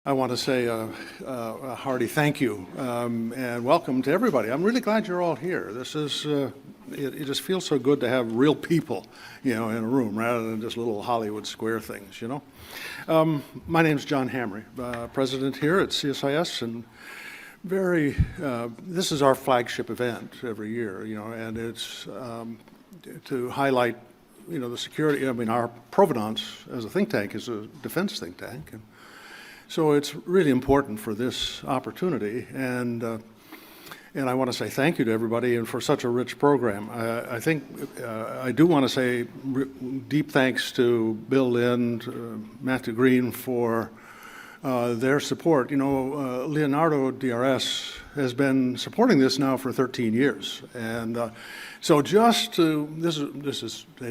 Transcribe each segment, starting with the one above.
I want to say a hearty thank you and welcome to everybody. I'm really glad you're all here. This is, it just feels so good to have real people, in a room rather than just little Hollywood square things, My name's John Hamre, president here at CSIS, and this is our flagship event every year, and it's to highlight, the security. Our provenance as a think tank is a defense think tank. So it's really important for this opportunity, and I want to say thank you to everybody and for such a rich program. I think I do want to say deep thanks to Bill Lind, Matthew Green for their support. Leonardo DRS has been supporting this now for 13 years, and so they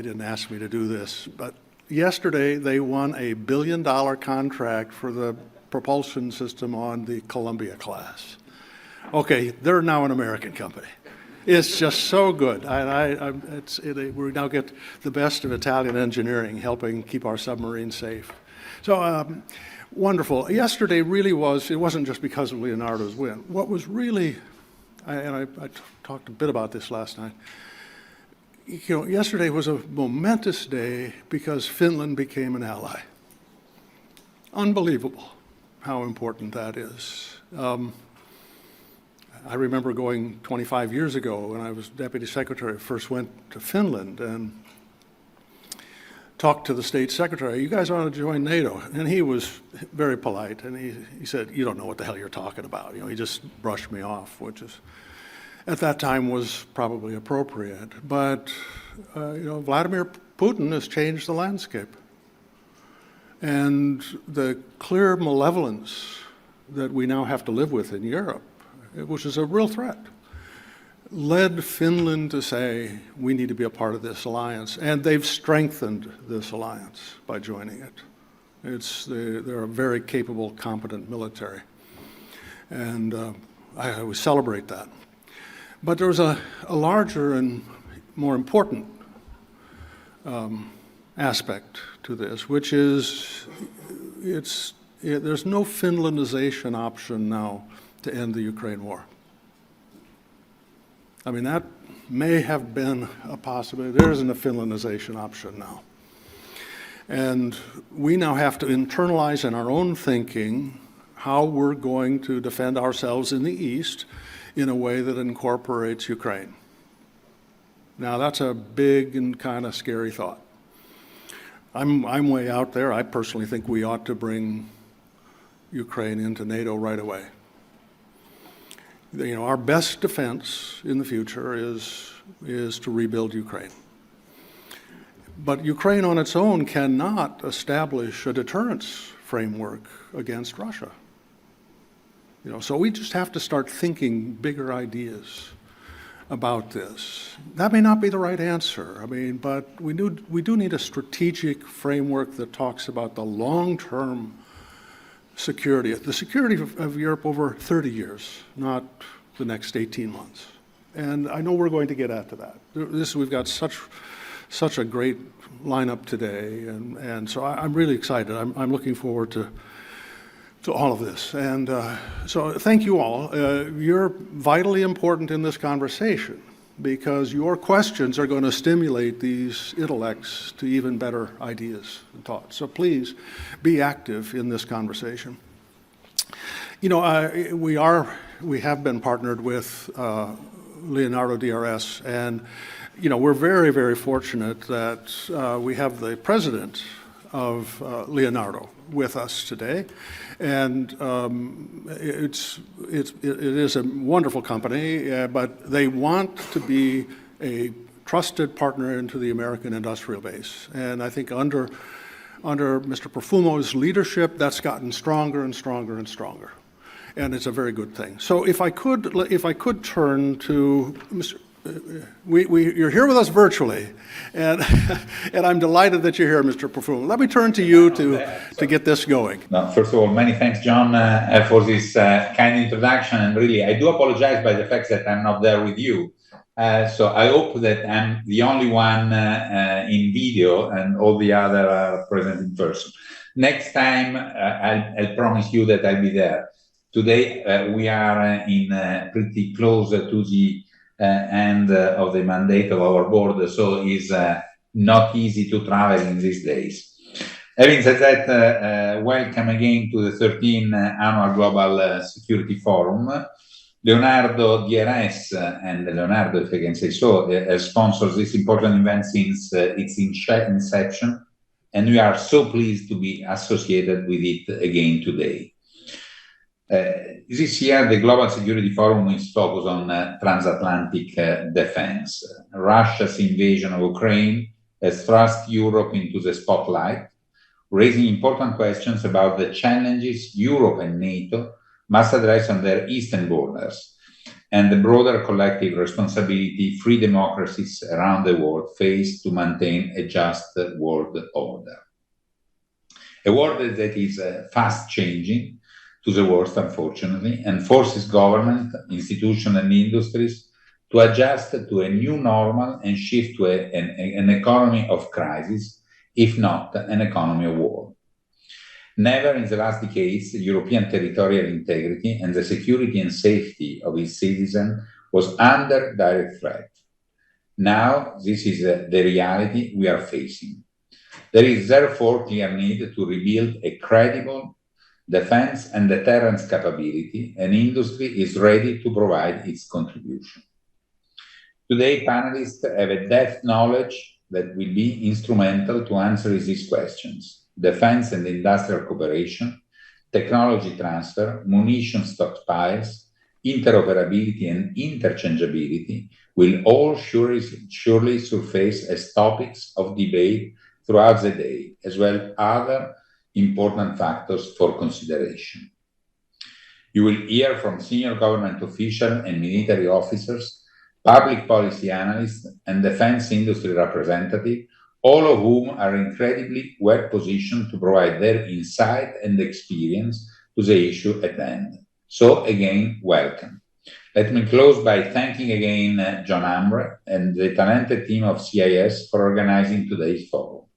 didn't ask me to do this, but yesterday, they won a $1 billion contract for the propulsion system on the Columbia class. Okay, they're now an American company. It's just so good. We now get the best of Italian engineering helping keep our submarines safe. So wonderful. Yesterday really it wasn't just because of Leonardo's win. What was really, I talked a bit about this last night, yesterday was a momentous day because Finland became an ally. Unbelievable how important that is. I remember going 25 years ago when I was deputy secretary, first went to Finland and talked to the state secretary. You guys want to join NATO? And he was very polite, and he said, you don't know what the hell you're talking about. He just brushed me off, which is, at that time, was probably appropriate. But, Vladimir Putin has changed the landscape. And the clear malevolence that we now have to live with in Europe, which is a real threat, led Finland to say, we need to be a part of this alliance. And they've strengthened this alliance by joining it. They're a very capable, competent military. And we celebrate that. But there was a larger and more important aspect to this, which is there's no Finlandization option now to end the Ukraine war. That may have been a possibility. There isn't a Finlandization option now. And we now have to internalize in our own thinking how we're going to defend ourselves in the East in a way that incorporates Ukraine. Now, that's a big and kind of scary thought. I'm way out there. I personally think we ought to bring Ukraine into NATO right away. Our best defense in the future is to rebuild Ukraine. But Ukraine on its own cannot establish a deterrence framework against Russia. So we just have to start thinking bigger ideas about this. That may not be the right answer, but we do need a strategic framework that talks about the long-term security, the security of Europe over 30 years, not the next 18 months. And I know we're going to get after that. We've got such a great lineup today, and so I'm really excited. I'm looking forward to all of this. And so thank you all. You're vitally important in this conversation because your questions are going to stimulate these intellects to even better ideas and thoughts. So please be active in this conversation. We have been partnered with Leonardo DRS, and we're very, very fortunate that we have the president of Leonardo with us today, and it is a wonderful company, but they want to be a trusted partner into the American industrial base, and I think under Mr. Profumo's leadership, that's gotten stronger and stronger and stronger, and it's a very good thing. So if I could turn to Mr. You're here with us virtually, and I'm delighted that you're here, Mr. Profumo. Let me turn to you to get this going. No, first of all, many thanks, John, for this kind introduction. And really, I do apologize by the fact that I'm not there with you. So I hope that I'm the only one in video and all the other are present in person. Next time, I'll promise you that I'll be there. Today, we are pretty close to the end of the mandate of our board, so it's not easy to travel in these days. Having said that, welcome again to the 13th Annual Global Security Forum. Leonardo DRS and Leonardo, if I can say so, sponsors this important event since its inception, and we are so pleased to be associated with it again today. This year, the Global Security Forum is focused on transatlantic defense. Russia's invasion of Ukraine has thrust Europe into the spotlight, raising important questions about the challenges Europe and NATO must address on their eastern borders and the broader collective responsibility free democracies around the world face to maintain a just world order. A world that is fast changing to the worst, unfortunately, and forces government, institutions, and industries to adjust to a new normal and shift to an economy of crisis, if not an economy of war. Never in the last decades, European territorial integrity and the security and safety of its citizens was under direct threat. Now, this is the reality we are facing. There is therefore clear need to rebuild a credible defense and deterrence capability, and industry is ready to provide its contribution. Today, panelists have a depth knowledge that will be instrumental to answer these questions. Defense and industrial cooperation, technology transfer, munition stockpiles, interoperability and interchangeability will all surely surface as topics of debate throughout the day, as well as other important factors for consideration. You will hear from senior government officials and military officers, public policy analysts, and defense industry representatives, all of whom are incredibly well positioned to provide their insight and experience to the issue at hand. So again, welcome. Let me close by thanking again John Ambre and the talented team of CIS for organizing today's forum.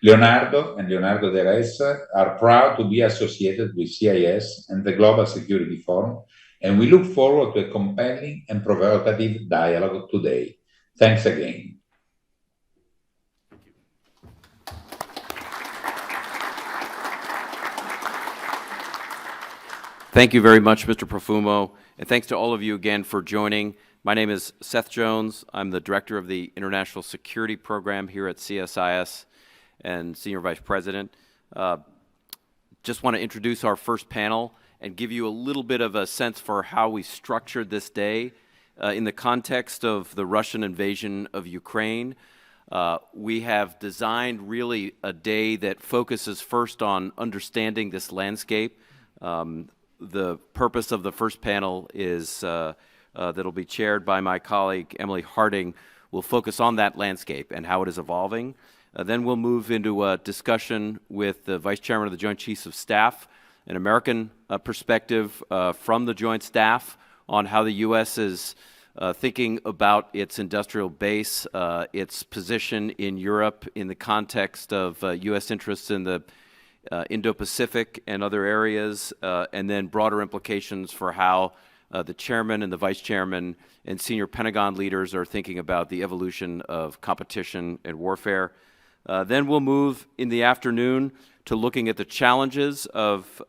Leonardo and Leonardo DRS are proud to be associated with CIS and the Global Security Forum, and we look forward to a compelling and provocative dialogue today. Thanks again. Thank you very much, Mr. Profumo, and thanks to all of you again for joining. My name is Seth Jones. I'm the Director of the International Security Program here at CSIS and Senior Vice President. Just want to introduce our first panel and give you a little bit of a sense for how we structured this day. In the context of the Russian invasion of Ukraine, we have designed really a day that focuses first on understanding this landscape. The purpose of the first panel is that'll be chaired by my colleague Emily Harding. Will focus on that landscape and how it is evolving. Then we'll move into a discussion with the Vice Chairman of the Joint Chiefs of Staff, an American perspective from the Joint Staff on how the U.S. is thinking about its industrial base, its position in Europe in the context of U.S. interests in the Indo-Pacific and other areas, and then broader implications for how the chairman and the vice chairman and senior Pentagon leaders are thinking about the evolution of competition and warfare. Then we'll move in the afternoon to looking at the challenges of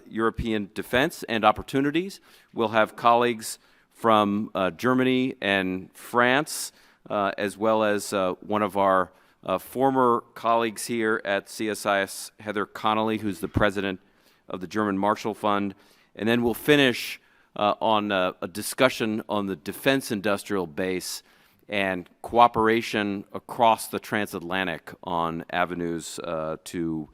European defense and opportunities. We'll have colleagues from Germany and France, as well as one of our former colleagues here at CSIS, Heather Connolly, who's the president of the German Marshall Fund. And then we'll finish on a discussion on the defense industrial base and cooperation across the transatlantic on avenues to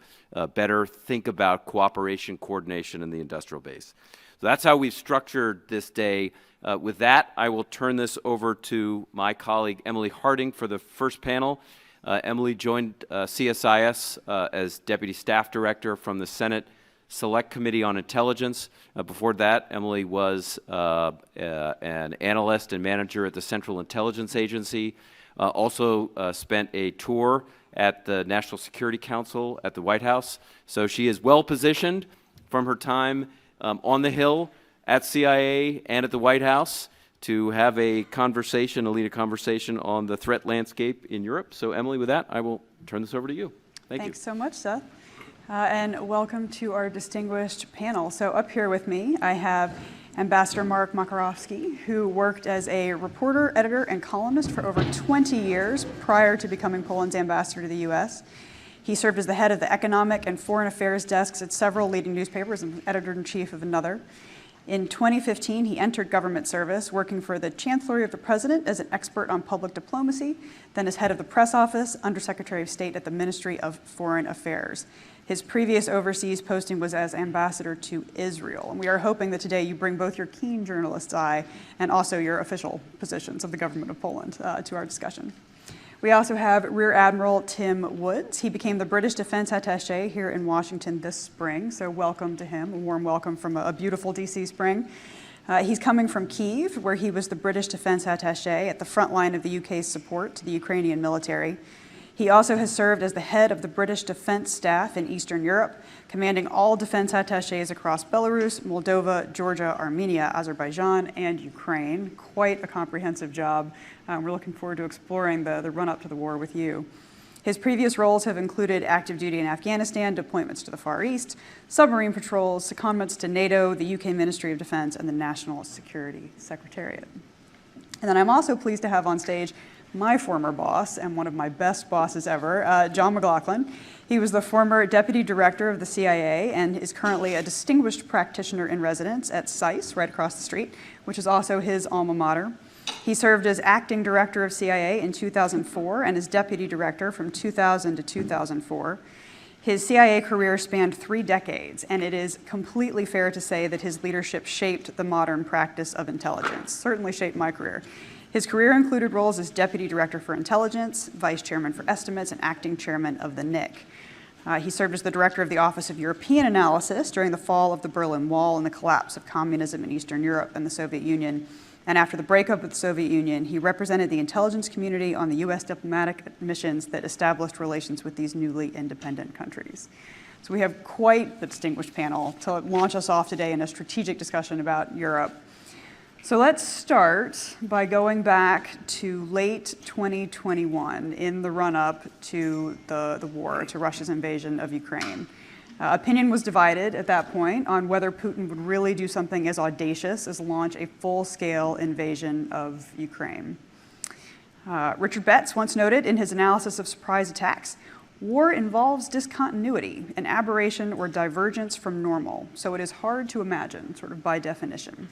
better think about cooperation, coordination in the industrial base. So that's how we've structured this day. With that, I will turn this over to my colleague, Emily Harding, for the first panel. Emily joined CSIS as Deputy Staff Director from the Senate Select Committee on Intelligence. Before that, Emily was an analyst and manager at the Central Intelligence Agency. Also spent a tour at the National Security Council at the White House. So she is well positioned from her time on the Hill at CIA and at the White House to have a conversation, to lead a conversation on the threat landscape in Europe. So Emily, with that, I will turn this over to you. Thank you. Thanks so much, Seth. And welcome to our distinguished panel. So up here with me, I have Ambassador Marek Magierowski, who worked as a reporter, editor, and columnist for over 20 years prior to becoming Poland's ambassador to the U.S. He served as the head of the economic and foreign affairs desks at several leading newspapers and editor-in-chief of another. In 2015, he entered government service, working for the Chancellery of the President as an expert on public diplomacy, then as head of the press office, Undersecretary of State at the Ministry of Foreign Affairs. His previous overseas posting was as ambassador to Israel. And we are hoping that today you bring both your keen journalist's eye and also your official positions of the government of Poland to our discussion. We also have Rear Admiral Tim Woods. He became the British Defense Attaché here in Washington this spring, so welcome to him, a warm welcome from a beautiful DC spring. He's coming from Kyiv, where he was the British Defense Attaché at the front line of the UK's support to the Ukrainian military. He also has served as the head of the British Defense Staff in Eastern Europe, commanding all defense attachés across Belarus, Moldova, Georgia, Armenia, Azerbaijan, and Ukraine. Quite a comprehensive job. We're looking forward to exploring the run-up to the war with you. His previous roles have included active duty in Afghanistan, deployments to the Far East, submarine patrols, secondments to NATO, the UK Ministry of Defense, and the National Security Secretariat. And then I'm also pleased to have on stage my former boss and one of my best bosses ever, John McLaughlin. He was the former deputy director of the CIA and is currently a distinguished practitioner in residence at SAIS, right across the street, which is also his alma mater. He served as acting director of CIA in 2004 and as deputy director from 2000 to 2004. His CIA career spanned 3 decades, and it is completely fair to say that his leadership shaped the modern practice of intelligence, certainly shaped my career. His career included roles as Deputy Director for Intelligence, Vice Chairman for Estimates, and Acting Chairman of the NIC. He served as the Director of the Office of European Analysis during the fall of the Berlin Wall and the collapse of communism in Eastern Europe and the Soviet Union. And after the breakup of the Soviet Union, he represented the intelligence community on the U.S. diplomatic missions that established relations with these newly independent countries. So we have quite the distinguished panel to launch us off today in a strategic discussion about Europe. So let's start by going back to late 2021 in the run-up to the war, to Russia's invasion of Ukraine. Opinion was divided at that point on whether Putin would really do something as audacious as launch a full-scale invasion of Ukraine. Richard Betts once noted in his analysis of surprise attacks, war involves discontinuity, an aberration or divergence from normal, so it is hard to imagine, sort of by definition.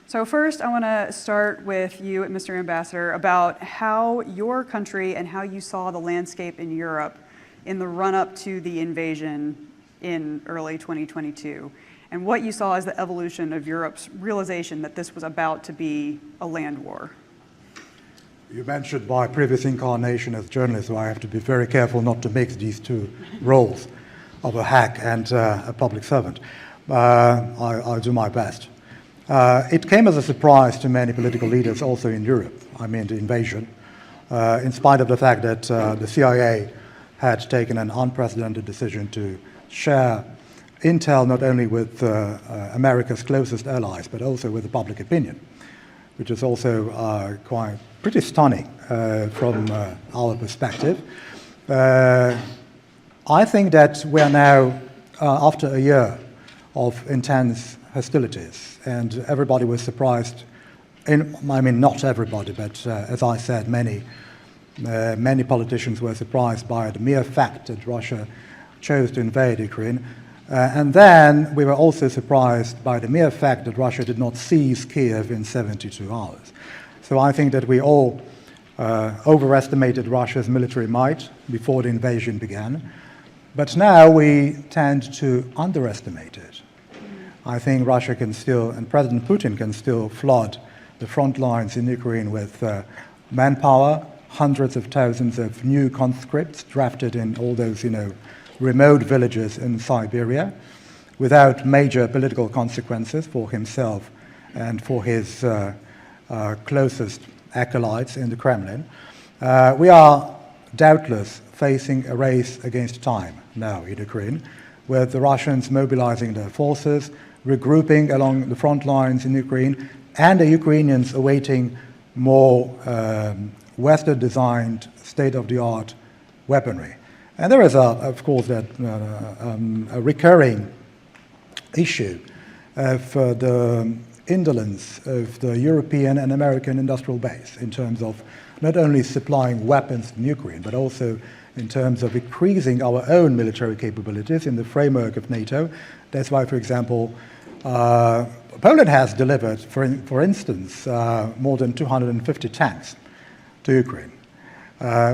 So first, I want to start with you, Mr. Ambassador, about how your country and how you saw the landscape in Europe in the run-up to the invasion in early 2022, and what you saw as the evolution of Europe's realization that this was about to be a land war. You mentioned my previous incarnation as a journalist, so I have to be very careful not to mix these two roles of a hack and a public servant. I'll do my best. It came as a surprise to many political leaders also in Europe, I mean the invasion, in spite of the fact that the CIA had taken an unprecedented decision to share intel not only with America's closest allies, but also with the public opinion, which is also pretty stunning from our perspective. I think that we are now, after a year of intense hostilities, and everybody was surprised, not everybody, but as I said, many politicians were surprised by the mere fact that Russia chose to invade Ukraine. And then we were also surprised by the mere fact that Russia did not seize Kiev in 72 hours. So I think that we all overestimated Russia's military might before the invasion began, but now we tend to underestimate it. I think Russia can still, and President Putin can still flood the front lines in Ukraine with manpower, hundreds of thousands of new conscripts drafted in all those, remote villages in Siberia, without major political consequences for himself and for his closest acolytes in the Kremlin. We are doubtless facing a race against time now in Ukraine, with the Russians mobilizing their forces, regrouping along the front lines in Ukraine, and the Ukrainians awaiting more Western-designed, state-of-the-art weaponry. And there is, of course, a recurring issue of the indolence of the European and American industrial base in terms of not only supplying weapons to Ukraine, but also in terms of increasing our own military capabilities in the framework of NATO. That's why, for example, Poland has delivered, for instance, more than 250 tanks to Ukraine,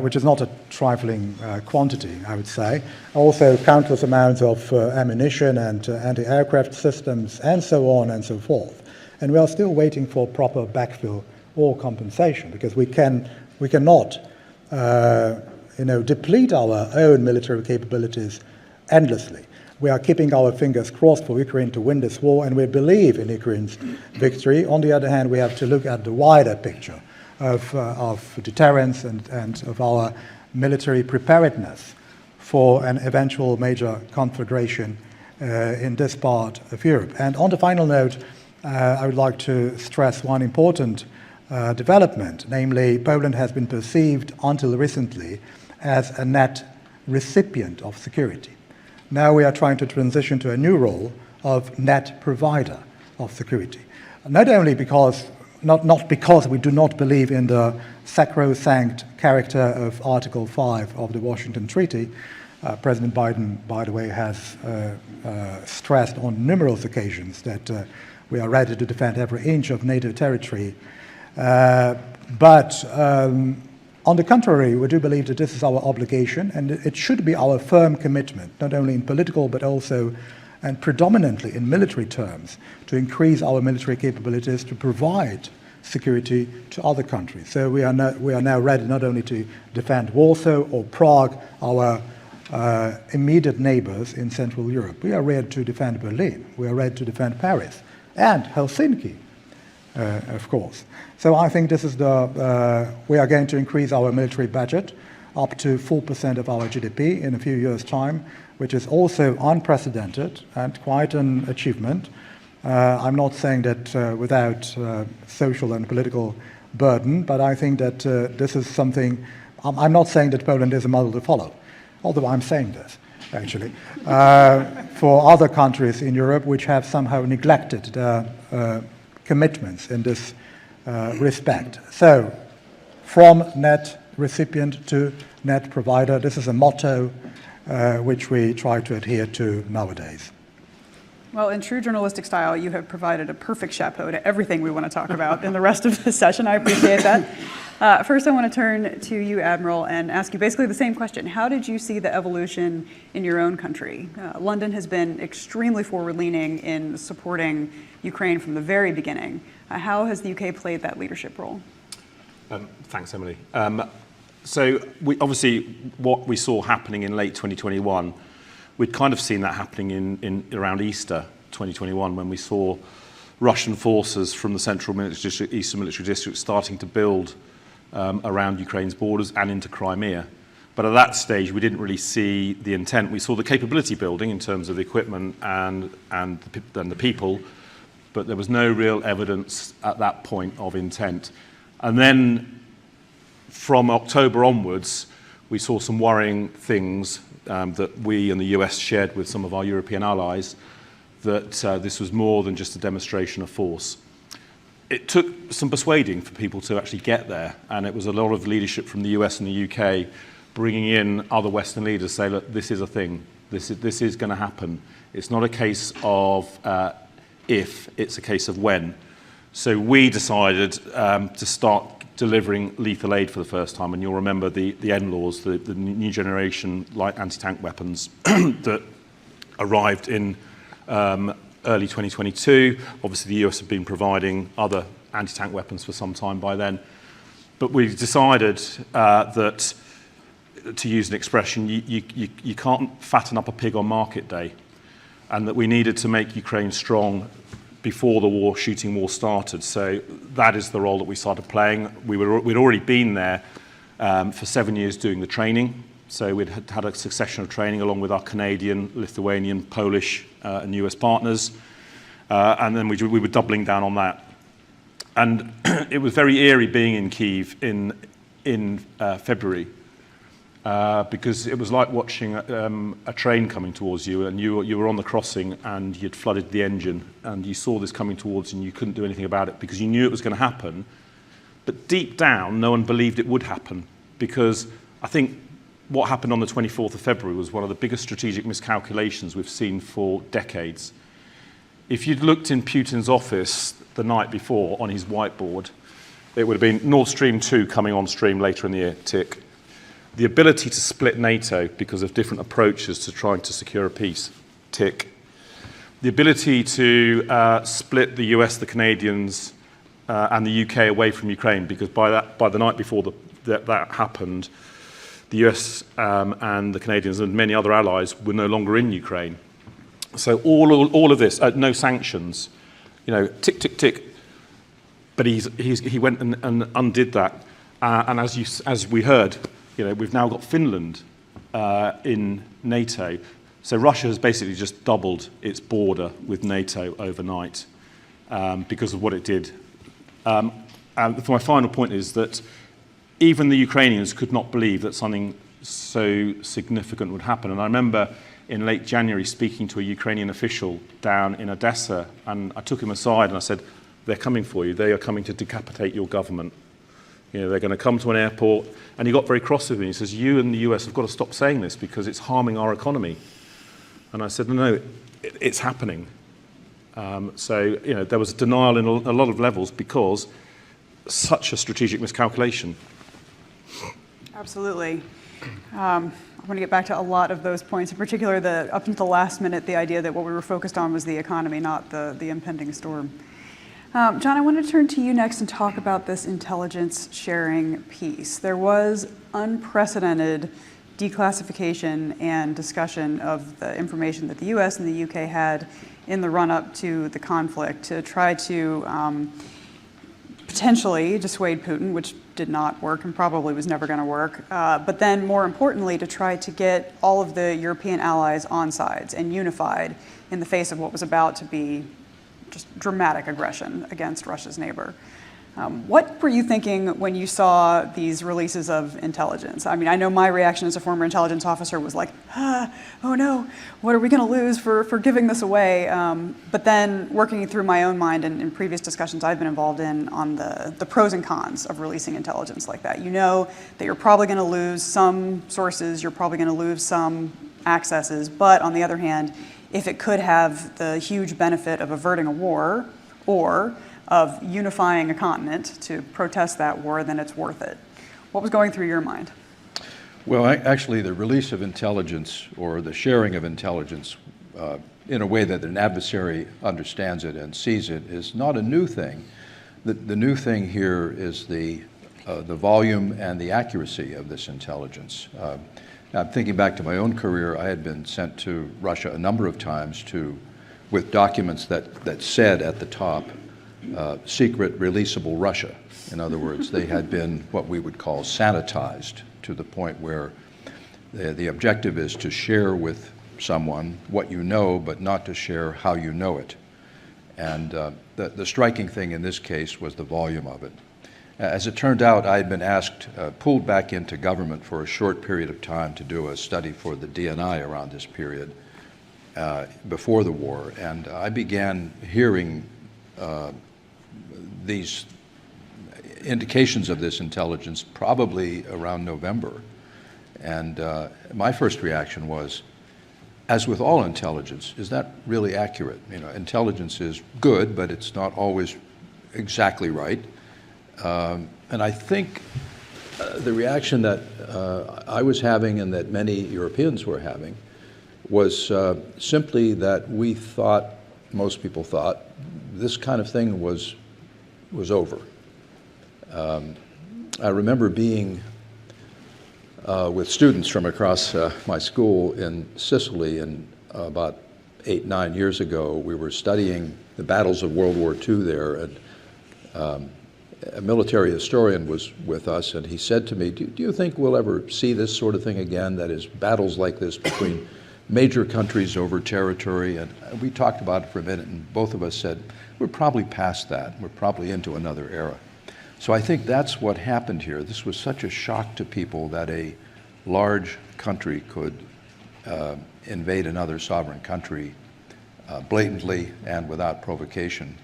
which is not a trifling quantity, I would say. Also, countless amounts of ammunition and anti-aircraft systems, and so on and so forth. And we are still waiting for proper backfill or compensation, because we cannot deplete our own military capabilities endlessly. We are keeping our fingers crossed for Ukraine to win this war, and we believe in Ukraine's victory. On the other hand, we have to look at the wider picture of deterrence and of our military preparedness for an eventual major conflagration in this part of Europe. And on the final note, I would like to stress one important development, namely Poland has been perceived until recently as a net recipient of security. Now we are trying to transition to a new role of net provider of security. Not only because, not because we do not believe in the sacrosanct character of Article 5 of the Washington Treaty. President Biden, by the way, has stressed on numerous occasions that we are ready to defend every inch of NATO territory. But on the contrary, we do believe that this is our obligation, and it should be our firm commitment, not only in political but also and predominantly in military terms, to increase our military capabilities to provide security to other countries. So we are now ready not only to defend Warsaw or Prague, our immediate neighbors in Central Europe. We are ready to defend Berlin. We are ready to defend Paris and Helsinki, of course. So I think this is we are going to increase our military budget up to 4% of our GDP in a few years' time, which is also unprecedented and quite an achievement. I'm not saying that without social and political burden, but I think that this is something. I'm not saying that Poland is a model to follow, although I'm saying this, actually, for other countries in Europe which have somehow neglected their commitments in this respect. So, from net recipient to net provider, this is a motto which we try to adhere to nowadays. Well, in true journalistic style, you have provided a perfect chapeau to everything we want to talk about in the rest of the session. I appreciate that. First, I want to turn to you, Admiral, and ask you basically the same question. How did you see the evolution in your own country? London has been extremely forward-leaning in supporting Ukraine from the very beginning. How has the UK played that leadership role? Thanks, Emily. So obviously what we saw happening in late 2021, we'd kind of seen that happening in around Easter 2021, when we saw Russian forces from the central military district, eastern military district, starting to build around Ukraine's borders and into Crimea. But at that stage, we didn't really see the intent. We saw the capability building in terms of the equipment and the people, but there was no real evidence at that point of intent. And then from October onwards, we saw some worrying things that we and the US shared with some of our European allies, that this was more than just a demonstration of force. It took some persuading for people to actually get there, and it was a lot of leadership from the US and the UK bringing in other Western leaders, say, look, this is a thing, this is going to happen. It's not a case of if, it's a case of when. So we decided to start delivering lethal aid for the first time, and you'll remember the NLAWs, the new generation light anti-tank weapons that arrived in early 2022. Obviously the US had been providing other anti-tank weapons for some time by then, but we decided that, to use an expression, you can't fatten up a pig on market day, and that we needed to make Ukraine strong before the shooting war started. So that is the role that we started playing. We'd already been there for 7 years doing the training. So we'd had a succession of training along with our Canadian, Lithuanian, Polish and US partners. And then we were doubling down on that. And it was very eerie being in Kyiv in February, because it was like watching a train coming towards you, and you were on the crossing and you'd flooded the engine, and you saw this coming towards you and you couldn't do anything about it because you knew it was going to happen. But deep down, no one believed it would happen, because I think what happened on the 24th of February was one of the biggest strategic miscalculations we've seen for decades. If you'd looked in Putin's office the night before on his whiteboard, it would have been Nord Stream 2 coming on stream later in the year, tick. The ability to split NATO because of different approaches to trying to secure a peace, tick. The ability to split the US, the Canadians, and the UK away from Ukraine, because by the night before that happened, the US and the Canadians and many other allies were no longer in Ukraine. So all of this, no sanctions, tick, tick, tick. But he went and undid that. And as we heard, we've now got Finland in NATO. So Russia has basically just doubled its border with NATO overnight because of what it did. And my final point is that even the Ukrainians could not believe that something so significant would happen. And I remember in late January speaking to a Ukrainian official down in Odessa, and I took him aside and I said, they're coming for you. They are coming to decapitate your government. They're going to come to an airport. And he got very cross with me. He says, you and the US have got to stop saying this because it's harming our economy. And I said, no, it's happening. So there was a denial in a lot of levels because such a strategic miscalculation. Absolutely. I want to get back to a lot of those points, in particular, up until the last minute, the idea that what we were focused on was the economy, not the impending storm. John, I wanted to turn to you next and talk about this intelligence sharing piece. There was unprecedented declassification and discussion of the information that the US and the UK had in the run-up to the conflict to try to potentially dissuade Putin, which did not work and probably was never going to work, but then more importantly to try to get all of the European allies on sides and unified in the face of what was about to be just dramatic aggression against Russia's neighbor. What were you thinking when you saw these releases of intelligence? I mean, I know my reaction as a former intelligence officer was like, oh no, what are we going to lose for giving this away? But then working through my own mind and in previous discussions I've been involved in on the pros and cons of releasing intelligence like that. You know that you're probably going to lose some sources, you're probably going to lose some accesses, but on the other hand, if it could have the huge benefit of averting a war or of unifying a continent to protest that war, then it's worth it. What was going through your mind? Well, actually, the release of intelligence or the sharing of intelligence in a way that an adversary understands it and sees it is not a new thing. The new thing here is the volume and the accuracy of this intelligence. I'm thinking back to my own career. I had been sent to Russia a number of times with documents that said at the top, secret releasable Russia. In other words, they had been what we would call sanitized to the point where the objective is to share with someone what you know, but not to share how you know it. And the striking thing in this case was the volume of it. As it turned out, I had been pulled back into government for a short period of time to do a study for the DNI around this period before the war. And I began hearing these indications of this intelligence probably around November. And my first reaction was, as with all intelligence, is that really accurate? Intelligence is good, but it's not always exactly right. And I think the reaction that I was having and that many Europeans were having was simply that we thought, most people thought, this kind of thing was over. I remember being with students from across my school in Sicily, and about 8-9 years ago, we were studying the battles of World War II there, and a military historian was with us, and he said to me, do you think we'll ever see this sort of thing again, that is, battles like this between major countries over territory? And we talked about it for a minute, and both of us said, we're probably past that. We're probably into another era. So I think that's what happened here. This was such a shock to people that a large country could invade another sovereign country blatantly and without provocation.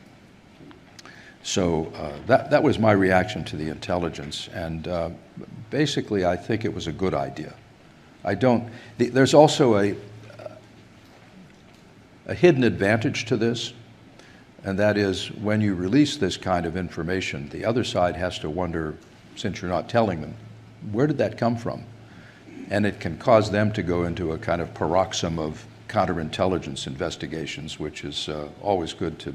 So that was my reaction to the intelligence, and basically I think it was a good idea. There's also a hidden advantage to this, and that is when you release this kind of information, the other side has to wonder, since you're not telling them, where did that come from? And it can cause them to go into a kind of paroxysm of counterintelligence investigations, which is always good to,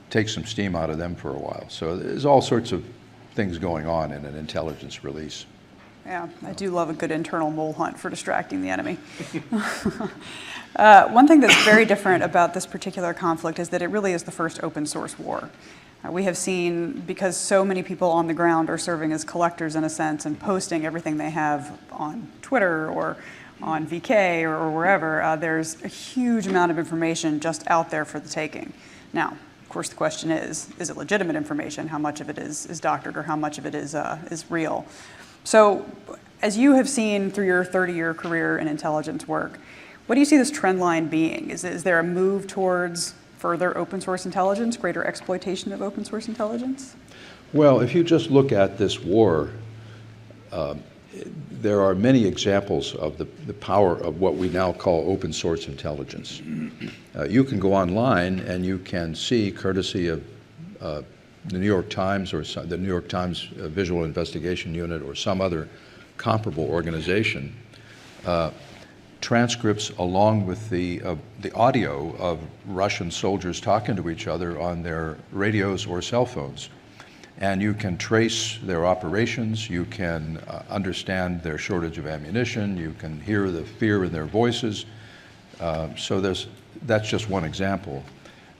take some steam out of them for a while. So there's all sorts of things going on in an intelligence release. Yeah, I do love a good internal mole hunt for distracting the enemy. One thing that's very different about this particular conflict is that it really is the first open source war. We have seen, because so many people on the ground are serving as collectors in a sense and posting everything they have on Twitter or on VK or wherever, there's a huge amount of information just out there for the taking. Now, of course, the question is it legitimate information? How much of it is doctored, or how much of it is real? So, as you have seen through your 30-year career in intelligence work, what do you see this trend line being? Is there a move towards further open source intelligence, greater exploitation of open source intelligence? Well, if you just look at this war, there are many examples of the power of what we now call open source intelligence. You can go online and you can see, courtesy of the New York Times or the New York Times Visual Investigation Unit or some other comparable organization, transcripts along with the audio of Russian soldiers talking to each other on their radios or cell phones. And you can trace their operations, you can understand their shortage of ammunition, you can hear the fear in their voices. So that's just one example.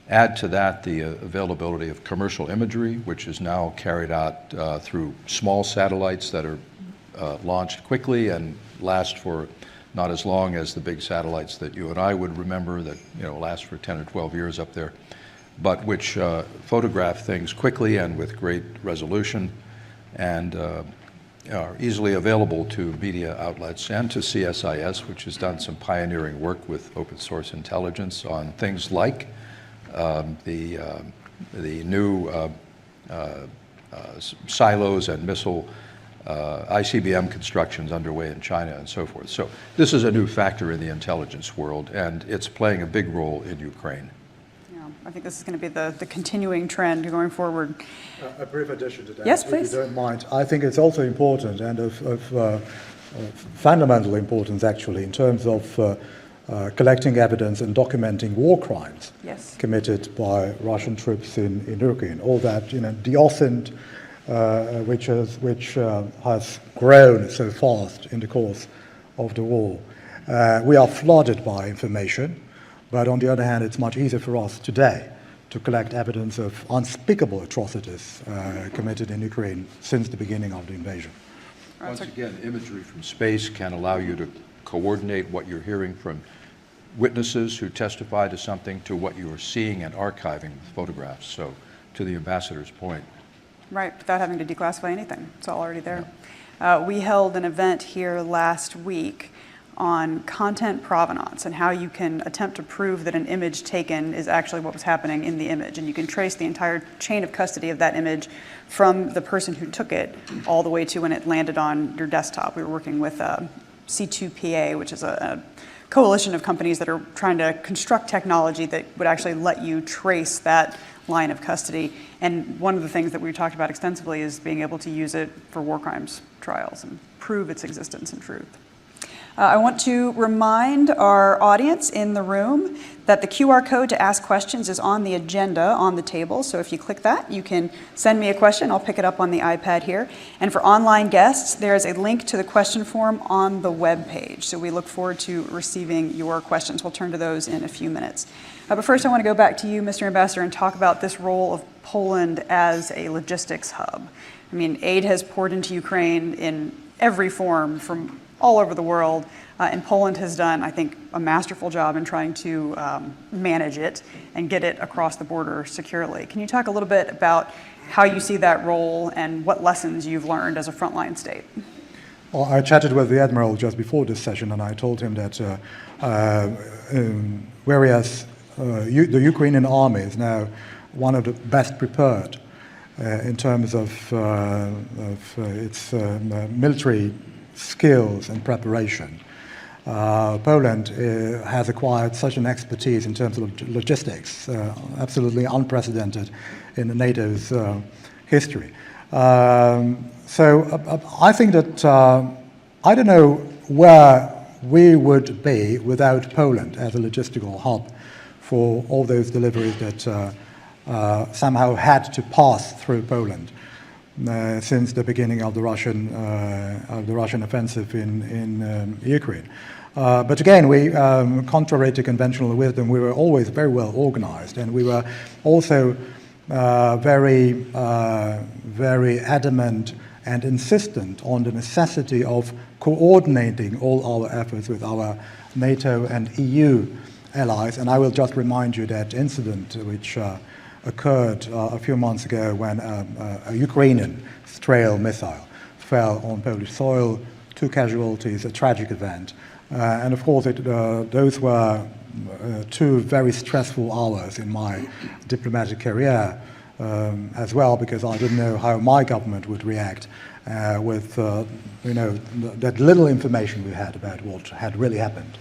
Add to that the availability of commercial imagery, which is now carried out through small satellites that are launched quickly and last for not as long as the big satellites that you and I would remember that last for 10 or 12 years up there, but which photograph things quickly and with great resolution and are easily available to media outlets and to CSIS, which has done some pioneering work with open source intelligence on things like the new silos and missile ICBM constructions underway in China and so forth. So this is a new factor in the intelligence world, and it's playing a big role in Ukraine. Yeah, I think this is going to be the continuing trend going forward. A brief addition to that, yes, please. if you don't mind. I think it's also important and of fundamental importance, actually, in terms of collecting evidence and documenting war crimes committed by Russian troops in Ukraine. All that, the OSINT, which has grown so fast in the course of the war. We are flooded by information, but on the other hand, it's much easier for us today to collect evidence of unspeakable atrocities committed in Ukraine since the beginning of the invasion. Once again, imagery from space can allow you to coordinate what you're hearing from witnesses who testify to something to what you are seeing and archiving with photographs. So, to the ambassador's point. Right, without having to declassify anything. It's all already there. We held an event here last week on content provenance and how you can attempt to prove that an image taken is actually what was happening in the image. And you can trace the entire chain of custody of that image from the person who took it all the way to when it landed on your desktop. We were working with C2PA, which is a coalition of companies that are trying to construct technology that would actually let you trace that line of custody. And one of the things that we talked about extensively is being able to use it for war crimes trials and prove its existence and truth. I want to remind our audience in the room that the QR code to ask questions is on the agenda on the table. So if you click that, you can send me a question. I'll pick it up on the iPad here. And for online guests, there is a link to the question form on the web page. So we look forward to receiving your questions. We'll turn to those in a few minutes. But first, I want to go back to you, Mr. Ambassador, and talk about this role of Poland as a logistics hub. I mean, aid has poured into Ukraine in every form from all over the world, and Poland has done, I think, a masterful job in trying to manage it and get it across the border securely. Can you talk a little bit about how you see that role and what lessons you've learned as a frontline state? Well, I chatted with the Admiral just before this session, and I told him that whereas the Ukrainian army is now one of the best prepared in terms of its military skills and preparation. Poland has acquired such an expertise in terms of logistics, absolutely unprecedented in NATO's history. So I think that I don't know where we would be without Poland as a logistical hub for all those deliveries that somehow had to pass through Poland since the beginning of the Russian offensive in Ukraine. But again, we, contrary to conventional wisdom, we were always very well organized, and we were also very adamant and insistent on the necessity of coordinating all our efforts with our NATO and EU allies. And I will just remind you that incident which occurred a few months ago when a Ukrainian Strel missile fell on Polish soil, 2 casualties, a tragic event. And of course, those were 2 very stressful hours in my diplomatic career as well, because I didn't know how my government would react with that little information we had about what had really happened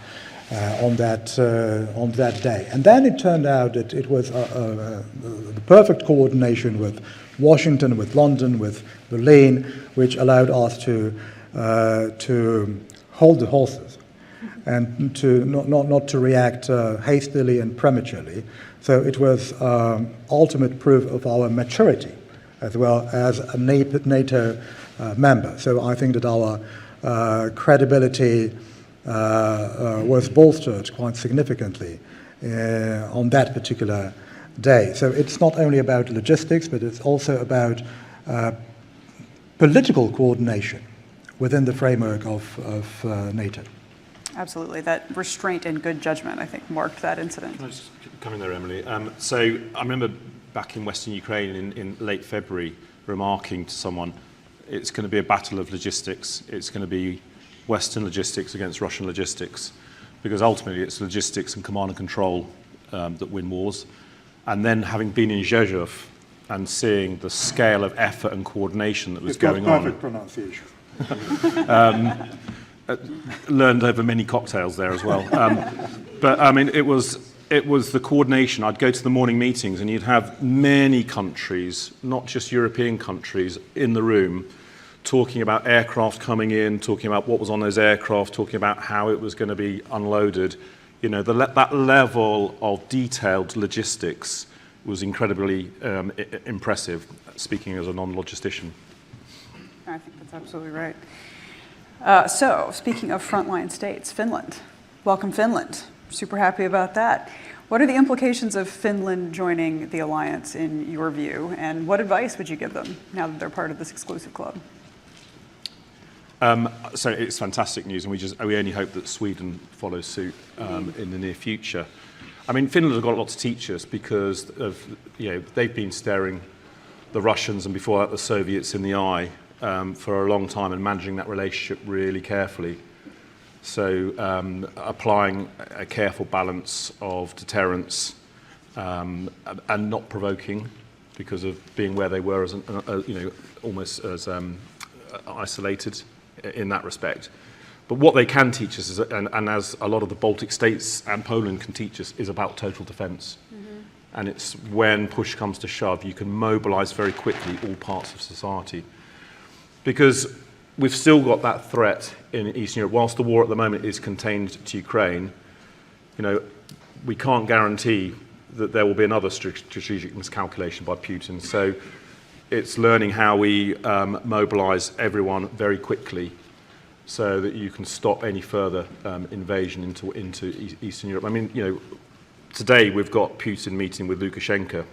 on that day. And then it turned out that it was the perfect coordination with Washington, with London, with Berlin, which allowed us to hold the horses and to not to react hastily and prematurely. So it was ultimate proof of our maturity as well as a NATO member. So I think that our credibility was bolstered quite significantly on that particular day. So it's not only about logistics, but it's also about political coordination within the framework of NATO. Absolutely. That restraint and good judgment, I think, marked that incident. Can I just come in there, Emily? So I remember back in Western Ukraine in late February remarking to someone, it's going to be a battle of logistics. It's going to be Western logistics against Russian logistics, because ultimately it's logistics and command and control that win wars. And then having been in Rzeszów and seeing the scale of effort and coordination that was going on. Perfect pronunciation. Learned over many cocktails there as well. But I mean, it was the coordination. I'd go to the morning meetings and you'd have many countries, not just European countries, in the room talking about aircraft coming in, talking about what was on those aircraft, talking about how it was going to be unloaded. You know, that level of detailed logistics was incredibly impressive, speaking as a non-logistician. I think that's absolutely right. So, speaking of frontline states, Finland. Welcome, Finland. Super happy about that. What are the implications of Finland joining the alliance in your view, and what advice would you give them now that they're part of this exclusive club? So it's fantastic news, and we only hope that Sweden follows suit in the near future. I mean, Finland has got a lot to teach us because of, they've been staring the Russians and before that the Soviets in the eye for a long time and managing that relationship really carefully. So applying a careful balance of deterrence and not provoking because of being where they were as almost as isolated in that respect. But what they can teach us is, and as a lot of the Baltic states and Poland can teach us, is about total defense. Mm-hmm. And it's when push comes to shove, you can mobilize very quickly all parts of society. Because we've still got that threat in Eastern Europe. Whilst the war at the moment is contained to Ukraine, we can't guarantee that there will be another strategic miscalculation by Putin. So it's learning how we mobilize everyone very quickly so that you can stop any further invasion into Eastern Europe. I mean, today we've got Putin meeting with Lukashenko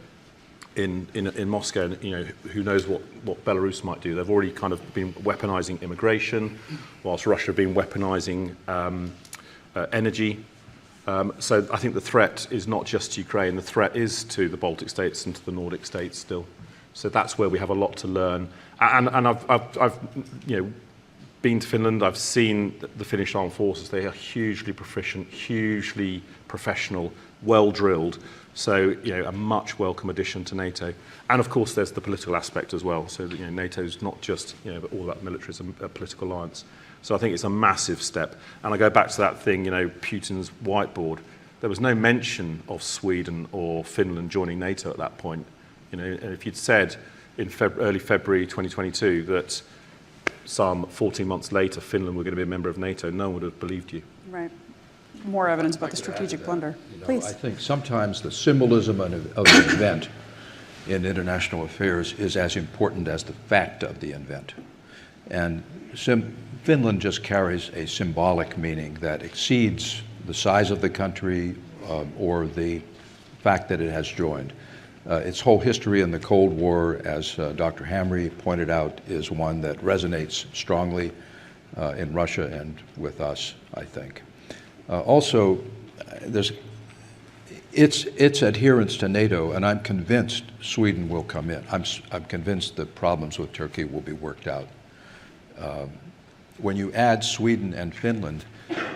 in Moscow, and who knows what Belarus might do. They've already kind of been weaponizing immigration, whilst Russia have been weaponizing energy. So I think the threat is not just to Ukraine, the threat is to the Baltic states and to the Nordic states still. So that's where we have a lot to learn. And I've been to Finland, I've seen the Finnish armed forces. They are hugely proficient, hugely professional, well drilled. So a much welcome addition to NATO. And of course there's the political aspect as well. So NATO's not just all that militarism, a political alliance. So I think it's a massive step. And I go back to that thing, Putin's whiteboard. There was no mention of Sweden or Finland joining NATO at that point. And if you'd said in early February 2022 that some 14 months later Finland were going to be a member of NATO, no one would have believed you. Right. More evidence about the strategic blunder. Please. I think sometimes the symbolism of an event in international affairs is as important as the fact of the event. And Finland just carries a symbolic meaning that exceeds the size of the country or the fact that it has joined. Its whole history in the Cold War, as Dr. Hamre pointed out, is one that resonates strongly in Russia and with us, I think. Also, its adherence to NATO, and I'm convinced Sweden will come in. I'm convinced the problems with Turkey will be worked out. When you add Sweden and Finland,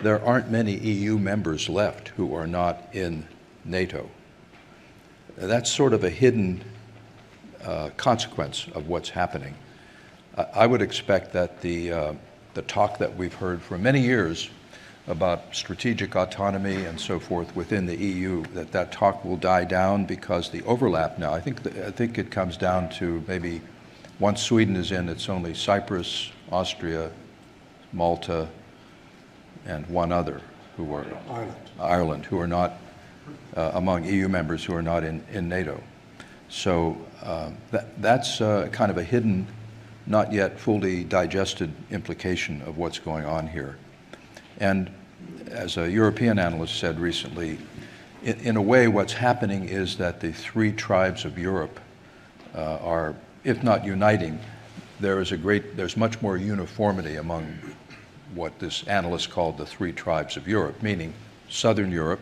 there aren't many EU members left who are not in NATO. That's sort of a hidden consequence of what's happening. I would expect that the talk that we've heard for many years about strategic autonomy and so forth within the EU, that talk will die down because the overlap now, I think it comes down to maybe once Sweden is in, it's only Cyprus, Austria, Malta, and one other who are Ireland, who are not among EU members who are not in NATO. So that's kind of a hidden, not yet fully digested implication of what's going on here. And as a European analyst said recently, in a way what's happening is that the three tribes of Europe are, if not uniting, there's much more uniformity among what this analyst called the three tribes of Europe, meaning Southern Europe,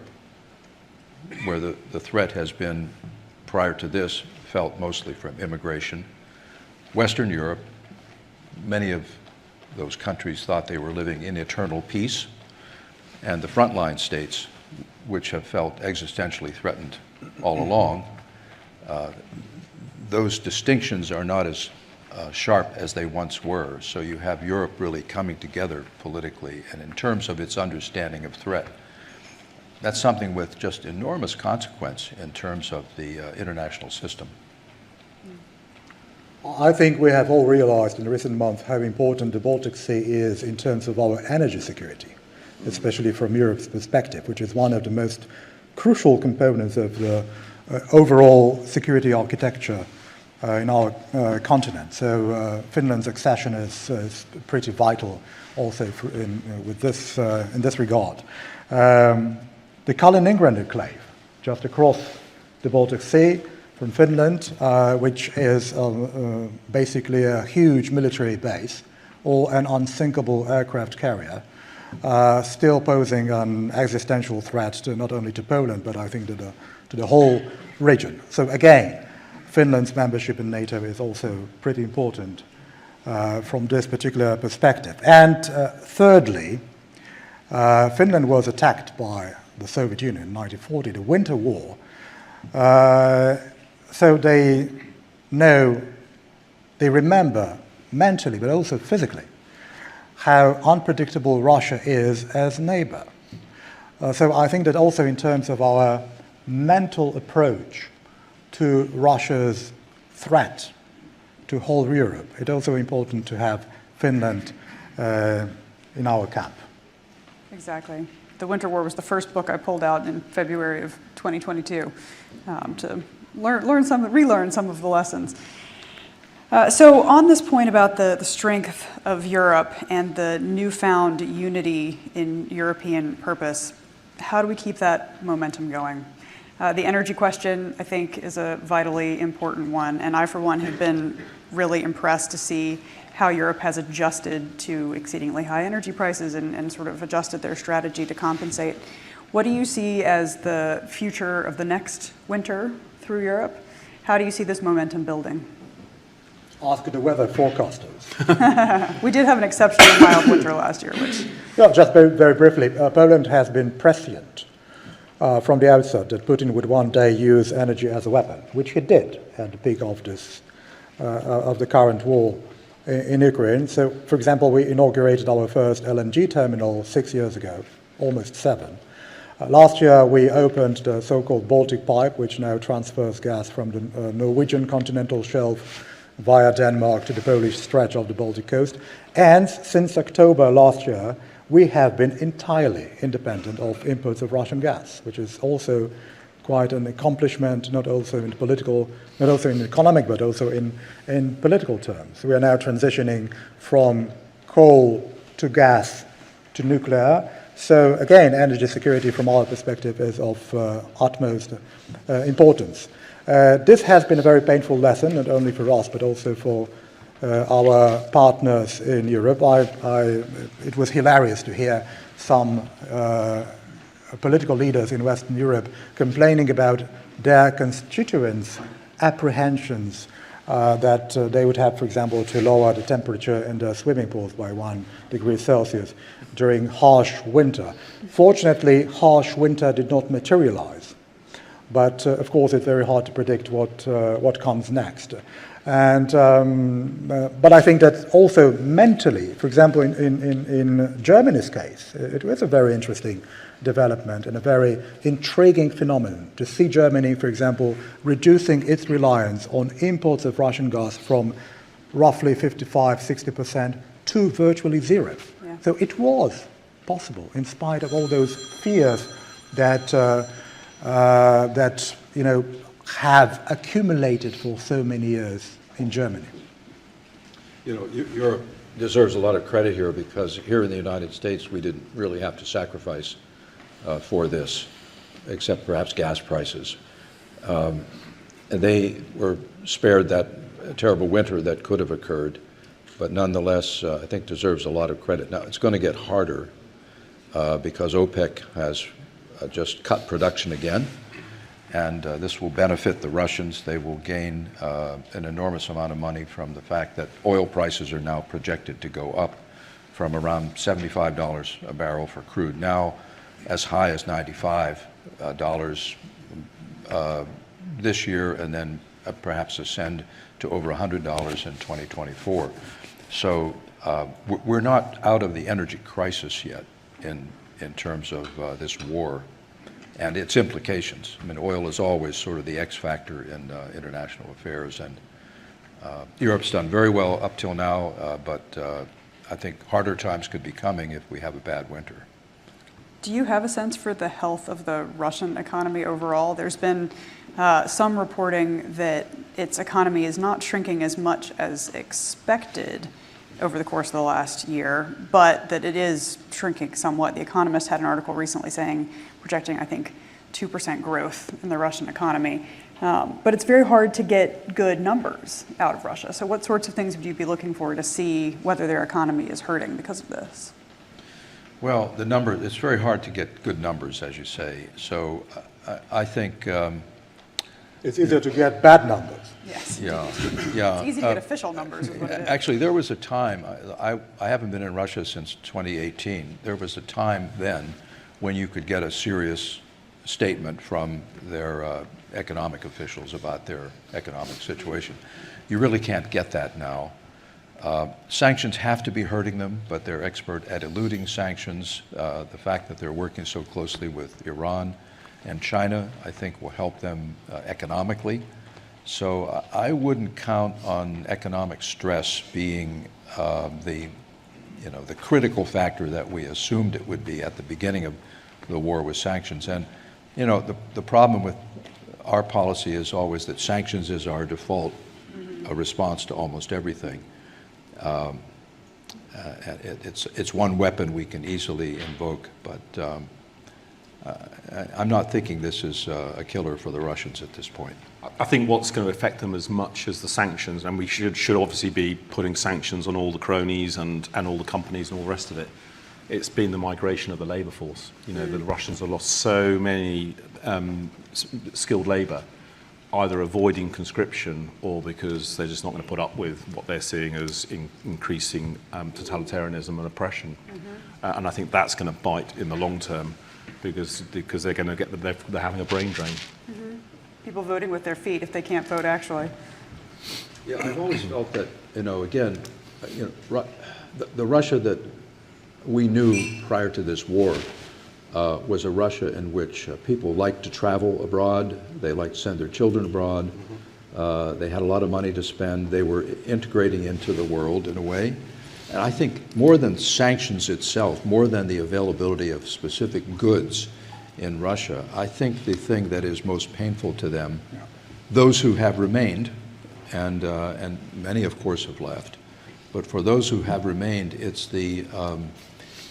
where the threat has been, prior to this, felt mostly from immigration. Western Europe, many of those countries thought they were living in eternal peace, and the frontline states, which have felt existentially threatened all along. Those distinctions are not as sharp as they once were, so you have Europe really coming together politically, and in terms of its understanding of threat. That's something with just enormous consequence in terms of the international system. I think we have all realized in recent months how important the Baltic Sea is in terms of our energy security, especially from Europe's perspective, which is one of the most crucial components of the overall security architecture in our continent. So Finland's accession is pretty vital also in this regard. The Kaliningrad enclave, just across the Baltic Sea, from Finland, which is basically a huge military base or an unsinkable aircraft carrier, still posing an existential threat not only to Poland, but I think to the whole region. So again, Finland's membership in NATO is also pretty important from this particular perspective. And thirdly, Finland was attacked by the Soviet Union in 1940, the Winter War. So they remember mentally, but also physically, how unpredictable Russia is as a neighbor. So I think that also in terms of our mental approach to Russia's threat to whole Europe, it's also important to have Finland in our camp. Exactly. The Winter War was the first book I pulled out in February of 2022 to relearn some of the lessons. So on this point about the strength of Europe and the newfound unity in European purpose, how do we keep that momentum going? The energy question, I think, is a vitally important one, and I, for one, have been really impressed to see how Europe has adjusted to exceedingly high energy prices and sort of adjusted their strategy to compensate. What do you see as the future of the next winter through Europe? How do you see this momentum building? Ask the weather forecasters. We did have an exceptionally mild winter last year, which... Yeah, just very, very briefly, Poland has been prescient from the outset that Putin would one day use energy as a weapon, which he did at the peak of the current war in Ukraine. So, for example, we inaugurated our first LNG terminal 6 years ago, almost 7. Last year, we opened the so-called Baltic Pipe, which now transfers gas from the Norwegian continental shelf via Denmark to the Polish stretch of the Baltic coast. And since October last year, we have been entirely independent of imports of Russian gas, which is also quite an accomplishment, not also in economic, but also in political terms. We are now transitioning from coal to gas to nuclear. So again, energy security from our perspective is of utmost importance. This has been a very painful lesson, not only for us, but also for our partners in Europe. It was hilarious to hear some political leaders in Western Europe complaining about their constituents' apprehensions that they would have, for example, to lower the temperature in their swimming pools by 1 degree Celsius during harsh winter. Fortunately, harsh winter did not materialize. But of course, it's very hard to predict what comes next. And but I think that also mentally, for example, in Germany's case, it was a very interesting development and a very intriguing phenomenon to see Germany, for example, reducing its reliance on imports of Russian gas from roughly 55-60% to virtually zero. Yeah. So it was possible, in spite of all those fears that have accumulated for so many years in Germany. You know, Europe deserves a lot of credit here, because here in the United States we didn't really have to sacrifice for this, except perhaps gas prices. And they were spared that terrible winter that could have occurred, but nonetheless, I think deserves a lot of credit. Now, it's going to get harder because OPEC has just cut production again, and this will benefit the Russians. They will gain an enormous amount of money from the fact that oil prices are now projected to go up from around $75 a barrel for crude, now as high as $95 this year, and then perhaps ascend to over $100 in 2024. So we're not out of the energy crisis yet in terms of this war and its implications. I mean, oil is always sort of the X factor in international affairs, and Europe's done very well up till now, but I think harder times could be coming if we have a bad winter. Do you have a sense for the health of the Russian economy overall? There's been some reporting that its economy is not shrinking as much as expected over the course of the last year, but that it is shrinking somewhat. The Economist had an article recently projecting, I think, 2% growth in the Russian economy. But it's very hard to get good numbers out of Russia. So what sorts of things would you be looking for to see whether their economy is hurting because of this? Well, it's very hard to get good numbers, as you say. So I think... it's easier to get bad numbers. Yes. Yeah. It's easy to get official numbers is what it is. Actually, there was a time, I haven't been in Russia since 2018. There was a time then when you could get a serious statement from their economic officials about their economic situation. You really can't get that now. Sanctions have to be hurting them, but they're expert at eluding sanctions. The fact that they're working so closely with Iran and China, I think, will help them economically. So I wouldn't count on economic stress being the critical factor that we assumed it would be at the beginning of the war with sanctions. And the problem with our policy is always that sanctions is our default response to almost everything. It's one weapon we can easily invoke, but I'm not thinking this is a killer for the Russians at this point. I think what's going to affect them as much as the sanctions, and we should obviously be putting sanctions on all the cronies and all the companies and all the rest of it, it's been the migration of the labour force. The Russians have lost so many skilled labour, either avoiding conscription or because they're just not going to put up with what they're seeing as increasing totalitarianism and oppression. And I think that's going to bite in the long term because they're going to they're having a brain drain. People voting with their feet if they can't vote, actually. Yeah, I've always felt that, again, the Russia that we knew prior to this war was a Russia in which people liked to travel abroad, they liked to send their children abroad, they had a lot of money to spend, they were integrating into the world in a way. And I think more than sanctions itself, more than the availability of specific goods in Russia, I think the thing that is most painful to them, those who have remained, and many of course have left, but for those who have remained, it's the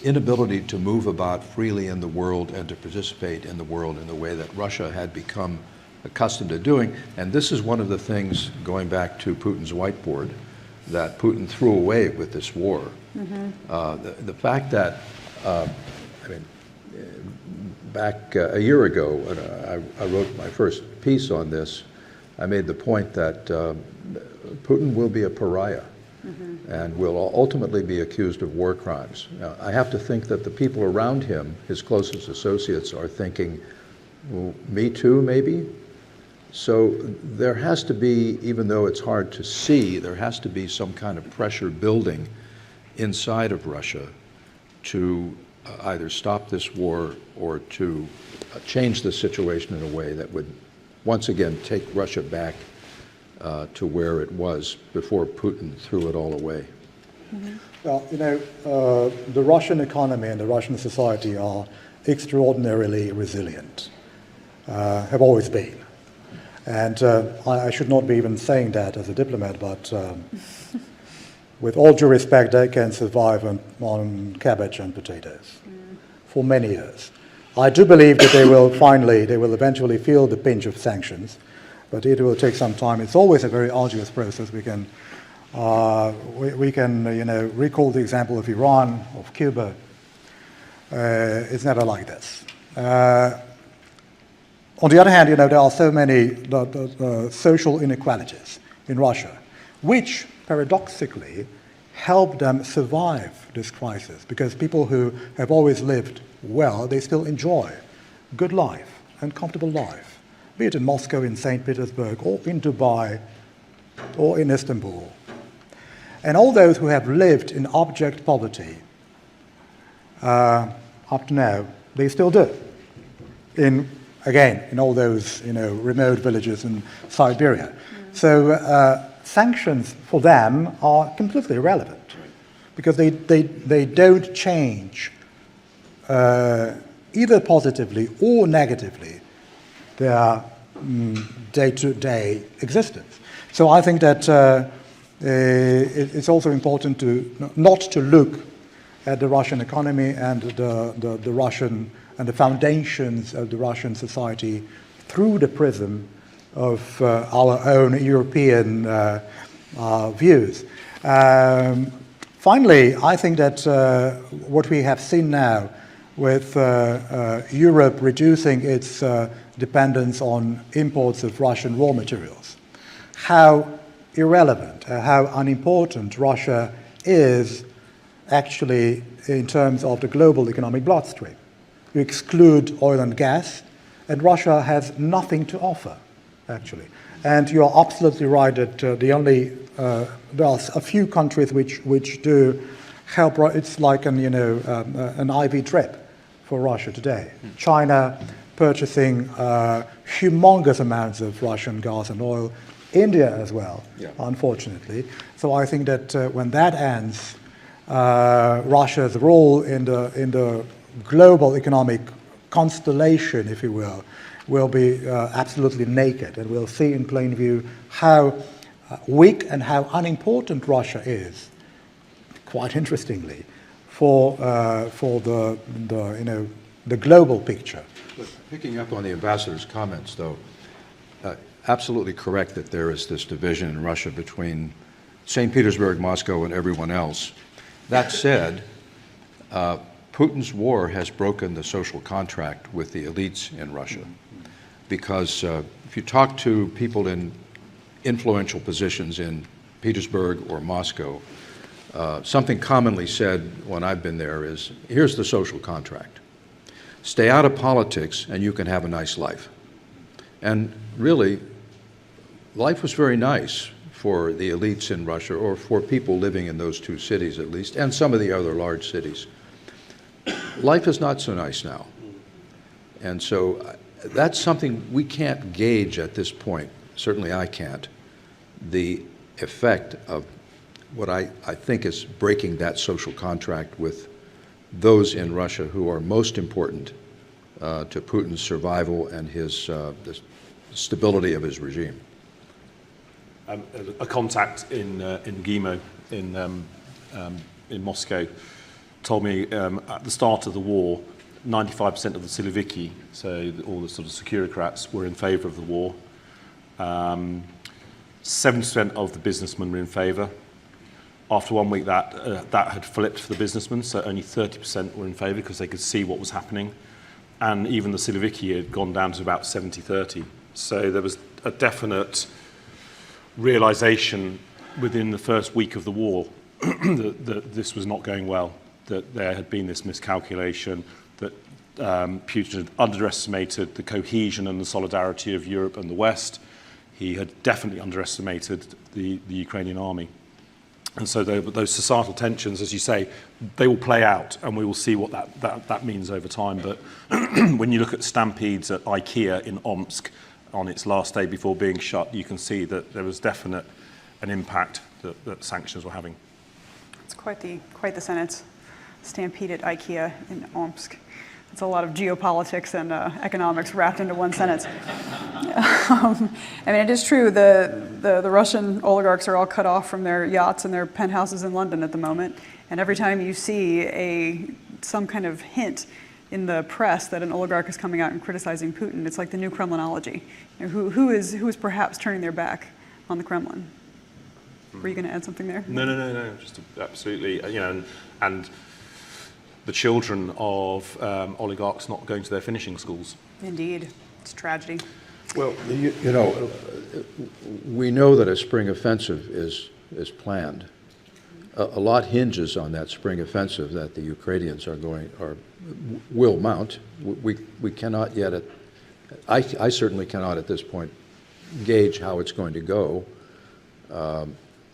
inability to move about freely in the world and to participate in the world in the way that Russia had become accustomed to doing. And this is one of the things, going back to Putin's whiteboard, that Putin threw away with this war. The fact that, back a year ago, when I wrote my first piece on this, I made the point that Putin will be a pariah and will ultimately be accused of war crimes. Now, I have to think that the people around him, his closest associates, are thinking, well, me too, maybe? So there has to be, even though it's hard to see, there has to be some kind of pressure building inside of Russia to either stop this war or to change the situation in a way that would once again take Russia back to where it was before Putin threw it all away. Well, the Russian economy and the Russian society are extraordinarily resilient, have always been. And I should not be even saying that as a diplomat, but with all due respect, they can survive on cabbage and potatoes for many years. I do believe that they will eventually feel the pinch of sanctions, but it will take some time. It's always a very arduous process. We can recall the example of Iran, of Cuba. It's never like this. On the other hand, there are so many social inequalities in Russia, which paradoxically help them survive this crisis, because people who have always lived well, they still enjoy good life and comfortable life, be it in Moscow, in St. Petersburg, or in Dubai, or in Istanbul. And all those who have lived in abject poverty up to now, they still do. In all those remote villages in Siberia. So sanctions for them are completely irrelevant because they don't change either positively or negatively their day-to-day existence. So I think that it's also important not to look at the Russian economy and the Russian and the foundations of the Russian society through the prism of our own European views. Finally, I think that what we have seen now with Europe reducing its dependence on imports of Russian raw materials, how irrelevant, how unimportant Russia is actually in terms of the global economic bloodstream. You exclude oil and gas, and Russia has nothing to offer, actually. And you are absolutely right that there are a few countries which do help. It's like an IV drip for Russia today. China purchasing humongous amounts of Russian gas and oil, India as well, Yeah. unfortunately. So I think that when that ends, Russia's role in the global economic constellation, if you will be absolutely naked, and we'll see in plain view how weak and how unimportant Russia is, quite interestingly, for the global picture. But picking up on the ambassador's comments, though, absolutely correct that there is this division in Russia between St. Petersburg, Moscow, and everyone else. That said, Putin's war has broken the social contract with the elites in Russia, because if you talk to people in influential positions in Petersburg or Moscow, something commonly said when I've been there is, here's the social contract. Stay out of politics and you can have a nice life. And really, life was very nice for the elites in Russia, or for people living in those two cities at least, and some of the other large cities. Life is not so nice now. And so that's something we can't gauge at this point, certainly I can't, the effect of what I think is breaking that social contract with those in Russia who are most important to Putin's survival and his the stability of his regime. A contact in GIMO in Moscow told me at the start of the war, 95% of the Siloviki, so all the sort of securocrats, were in favour of the war. 70% of the businessmen were in favour. After 1 week, that had flipped for the businessmen, so only 30% were in favour because they could see what was happening. And even the Siloviki had gone down to about 70-30. So there was a definite realisation within the first week of the war that this was not going well, that there had been this miscalculation, that Putin had underestimated the cohesion and the solidarity of Europe and the West. He had definitely underestimated the Ukrainian army. And so those societal tensions, as you say, they will play out, and we will see what that means over time. But when you look at stampedes at IKEA in Omsk on its last day before being shut, you can see that there was definite an impact that sanctions were having. It's quite the sentence. Stampede at IKEA in Omsk. It's a lot of geopolitics and economics wrapped into one sentence. I mean, it is true, the Russian oligarchs are all cut off from their yachts and their penthouses in London at the moment. And every time you see some kind of hint in the press that an oligarch is coming out and criticizing Putin, it's like the new Kremlinology. You know, who is perhaps turning their back on the Kremlin? Were you going to add something there? No. Just absolutely, you know, and the children of oligarchs not going to their finishing schools. Indeed, it's a tragedy. Well, you know, we know that a spring offensive is planned. A lot hinges on that spring offensive that the Ukrainians will mount. We cannot yet, I certainly cannot at this point gauge how it's going to go.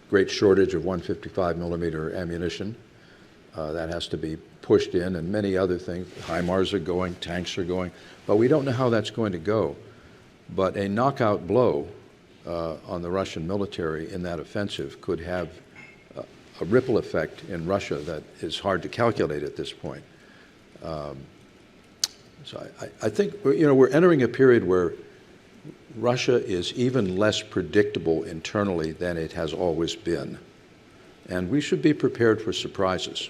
Great shortage of 155 millimeter ammunition. That has to be pushed in, and many other things. HIMARS are going, tanks are going, but we don't know how that's going to go. But a knockout blow on the Russian military in that offensive could have a ripple effect in Russia that is hard to calculate at this point. So I think, you know, we're entering a period where Russia is even less predictable internally than it has always been. And we should be prepared for surprises.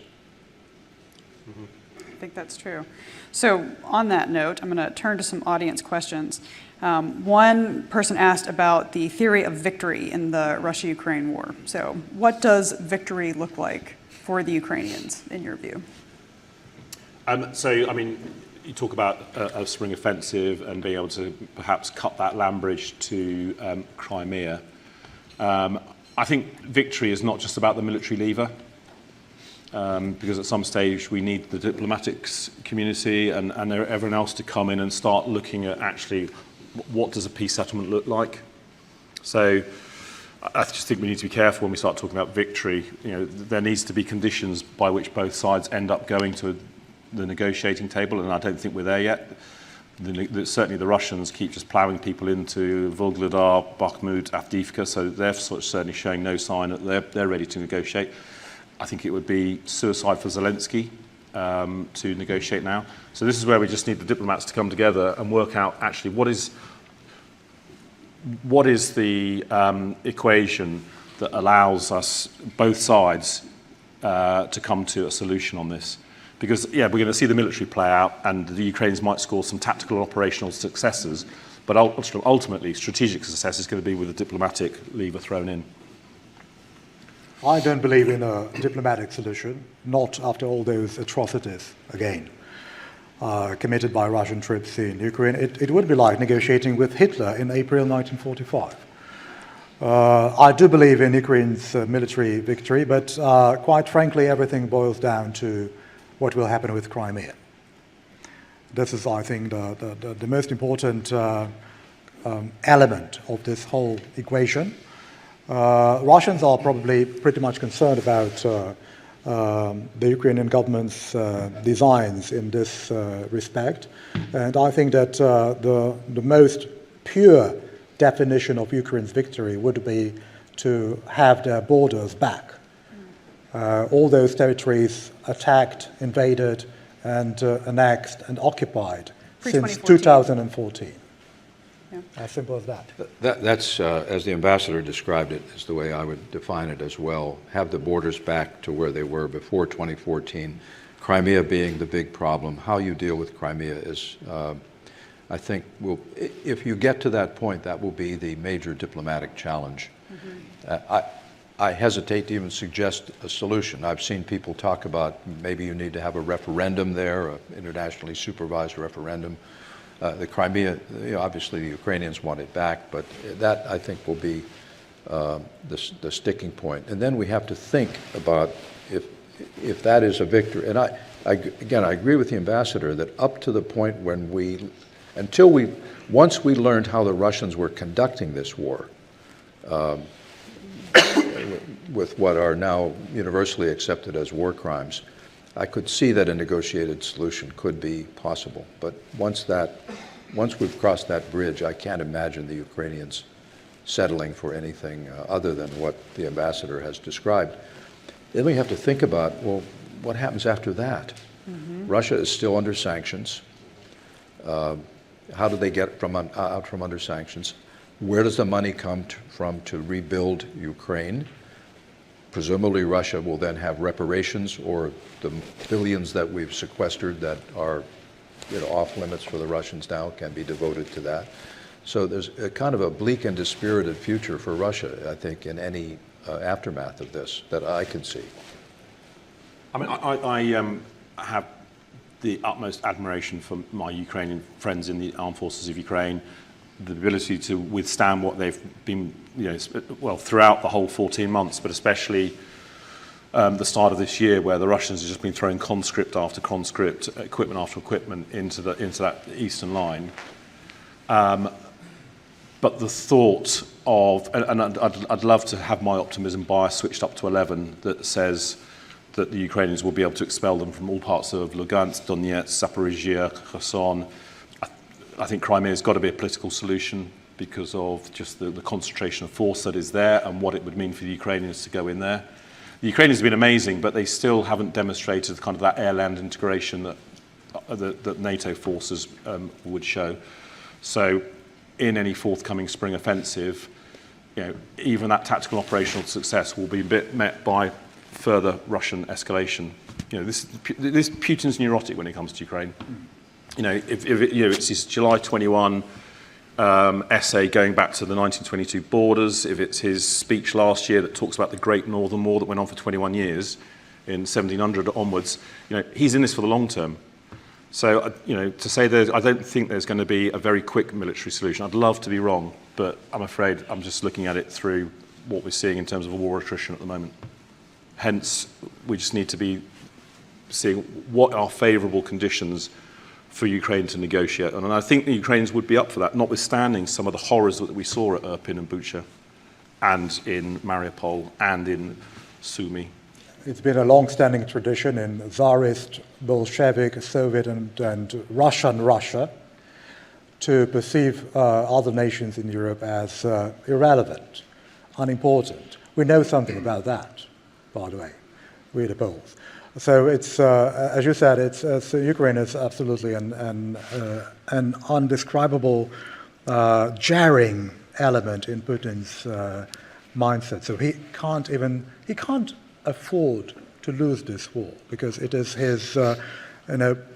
I think that's true. So on that note, I'm going to turn to some audience questions. One person asked about the theory of victory in the Russia-Ukraine war. So what does victory look like for the Ukrainians, in your view? So, I mean, you talk about a spring offensive and being able to perhaps cut that land bridge to Crimea. I think victory is not just about the military lever, because at some stage we need the diplomatic community and everyone else to come in and start looking at actually what does a peace settlement look like. So I just think we need to be careful when we start talking about victory. You know, there needs to be conditions by which both sides end up going to the negotiating table, and I don't think we're there yet. certainly the Russians keep just ploughing people into Volgogradar, Bakhmut, Avdiivka, so they're certainly showing no sign that they're ready to negotiate. I think it would be suicide for Zelensky to negotiate now. So this is where we just need the diplomats to come together and work out actually what is the equation that allows us, both sides, to come to a solution on this. Because, yeah, we're going to see the military play out, and the Ukrainians might score some tactical and operational successes, but ultimately, strategic success is going to be with a diplomatic lever thrown in. I don't believe in a diplomatic solution, not after all those atrocities, again, committed by Russian troops in Ukraine. It would be like negotiating with Hitler in April 1945. I do believe in Ukraine's military victory, but quite frankly, everything boils down to what will happen with Crimea. This is, I think, the most important element of this whole equation. Russians are probably pretty much concerned about the Ukrainian government's designs in this respect, and I think that the most pure definition of Ukraine's victory would be to have their borders back. All those territories attacked, invaded, and annexed and occupied since 2014. Yeah. As simple as that. That's, as the ambassador described it, is the way I would define it as well. Have the borders back to where they were before 2014. Crimea being the big problem. How you deal with Crimea is, I think, if you get to that point, that will be the major diplomatic challenge. Mm-hmm. I hesitate to even suggest a solution. I've seen people talk about maybe you need to have a referendum there, an internationally supervised referendum. The Crimea, obviously the Ukrainians want it back, but that I think will be the sticking point. And then we have to think about if that is a victory. And again, I agree with the ambassador that up to the point when once we learned how the Russians were conducting this war, with what are now universally accepted as war crimes, I could see that a negotiated solution could be possible. But once we've crossed that bridge, I can't imagine the Ukrainians settling for anything other than what the ambassador has described. Then we have to think about, well, what happens after that? Mm-hmm. Russia is still under sanctions. How do they get out from under sanctions? Where does the money come from to rebuild Ukraine? Presumably Russia will then have reparations, or the billions that we've sequestered that are off limits for the Russians now can be devoted to that. So there's a kind of a bleak and dispirited future for Russia, I think, in any aftermath of this that I can see. I mean, I have the utmost admiration for my Ukrainian friends in the armed forces of Ukraine, the ability to withstand what they've been, throughout the whole 14 months, but especially the start of this year, where the Russians have just been throwing conscript after conscript, equipment after equipment into that eastern line. But the thought of, and I'd love to have my optimism bias switched up to 11, that says that the Ukrainians will be able to expel them from all parts of Lugansk, Donetsk, Zaporizhia, Kherson. I think Crimea has got to be a political solution because of just the concentration of force that is there and what it would mean for the Ukrainians to go in there. The Ukrainians have been amazing, but they still haven't demonstrated kind of that air-land integration that NATO forces would show. So in any forthcoming spring offensive, even that tactical operational success will be met by further Russian escalation. This Putin's neurotic when it comes to Ukraine. It's his July 21 essay going back to the 1922 borders, if it's his speech last year that talks about the Great Northern War that went on for 21 years in 1700 onwards, he's in this for the long term. So, to say I don't think there's going to be a very quick military solution. I'd love to be wrong, but I'm afraid I'm just looking at it through what we're seeing in terms of a war attrition at the moment. Hence, we just need to be seeing what are favourable conditions for Ukraine to negotiate. And I think the Ukrainians would be up for that, notwithstanding some of the horrors that we saw at Irpin and Bucha, and in Mariupol, and in Sumy. It's been a long-standing tradition in Tsarist, Bolshevik, Soviet, and Russian Russia to perceive other nations in Europe as irrelevant, unimportant. We know something about that, by the way, we the Poles. So it's, as you said, Ukraine is absolutely an undescribable, jarring element in Putin's mindset. So he can't afford to lose this war because it is his,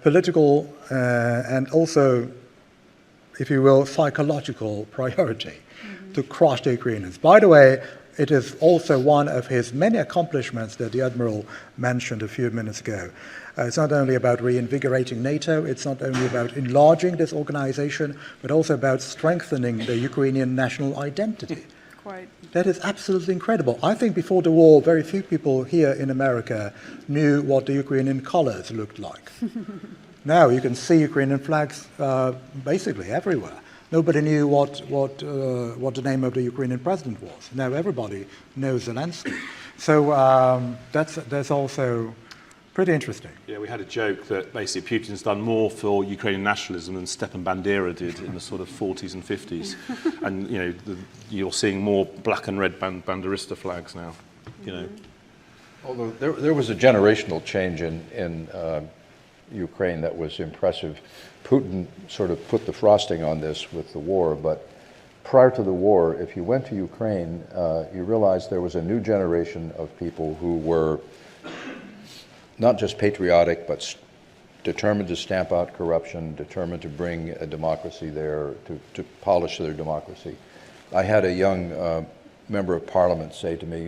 political and also, if you will, psychological priority to crush the Ukrainians. By the way, it is also one of his many accomplishments that the Admiral mentioned a few minutes ago. It's not only about reinvigorating NATO, it's not only about enlarging this organization, but also about strengthening the Ukrainian national identity. Quite. That is absolutely incredible. I think before the war, very few people here in America knew what the Ukrainian colors looked like. Now you can see Ukrainian flags basically everywhere. Nobody knew what the name of the Ukrainian president was. Now everybody knows Zelensky. So that's also pretty interesting. Yeah, we had a joke that basically Putin's done more for Ukrainian nationalism than Stepan Bandera did in the sort of 40s and 50s. And, you're seeing more black and red Banderista flags now, Although there was a generational change in Ukraine that was impressive. Putin sort of put the frosting on this with the war, but prior to the war, if you went to Ukraine, you realized there was a new generation of people who were not just patriotic, but determined to stamp out corruption, determined to bring a democracy there, to polish their democracy. I had a young member of parliament say to me,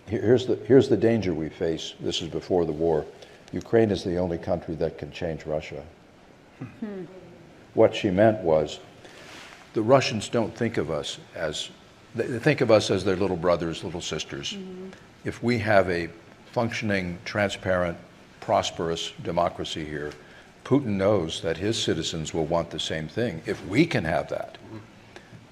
here's the danger we face. This is before the war. Ukraine is the only country that can change Russia. What she meant was, the Russians don't think of us as, they think of us as their little brothers, little sisters. If we have a functioning, transparent, prosperous democracy here, Putin knows that his citizens will want the same thing. If we can have that,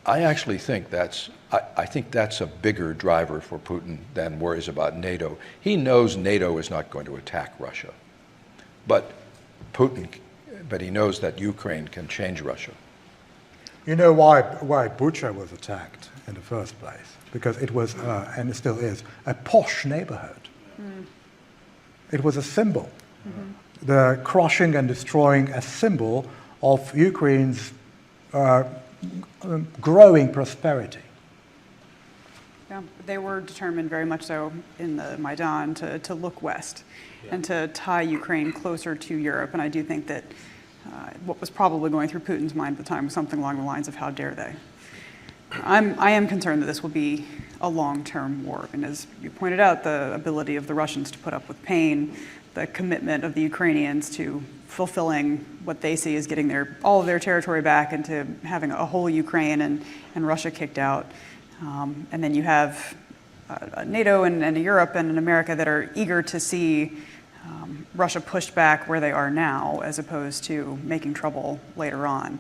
I actually think I think that's a bigger driver for Putin than worries about NATO. He knows NATO is not going to attack Russia, but he knows that Ukraine can change Russia. You know why Bucha was attacked in the first place? Because it was, and it still is, a posh neighborhood. It was a symbol. The crushing and destroying a symbol of Ukraine's growing prosperity. Yeah, they were determined very much so in the Maidan to look west and to tie Ukraine closer to Europe. And I do think that what was probably going through Putin's mind at the time was something along the lines of, how dare they? I am concerned that this will be a long-term war. And as you pointed out, the ability of the Russians to put up with pain, the commitment of the Ukrainians to fulfilling what they see as getting all of their territory back and to having a whole Ukraine and Russia kicked out. And then you have NATO and Europe and America that are eager to see Russia pushed back where they are now, as opposed to making trouble later on.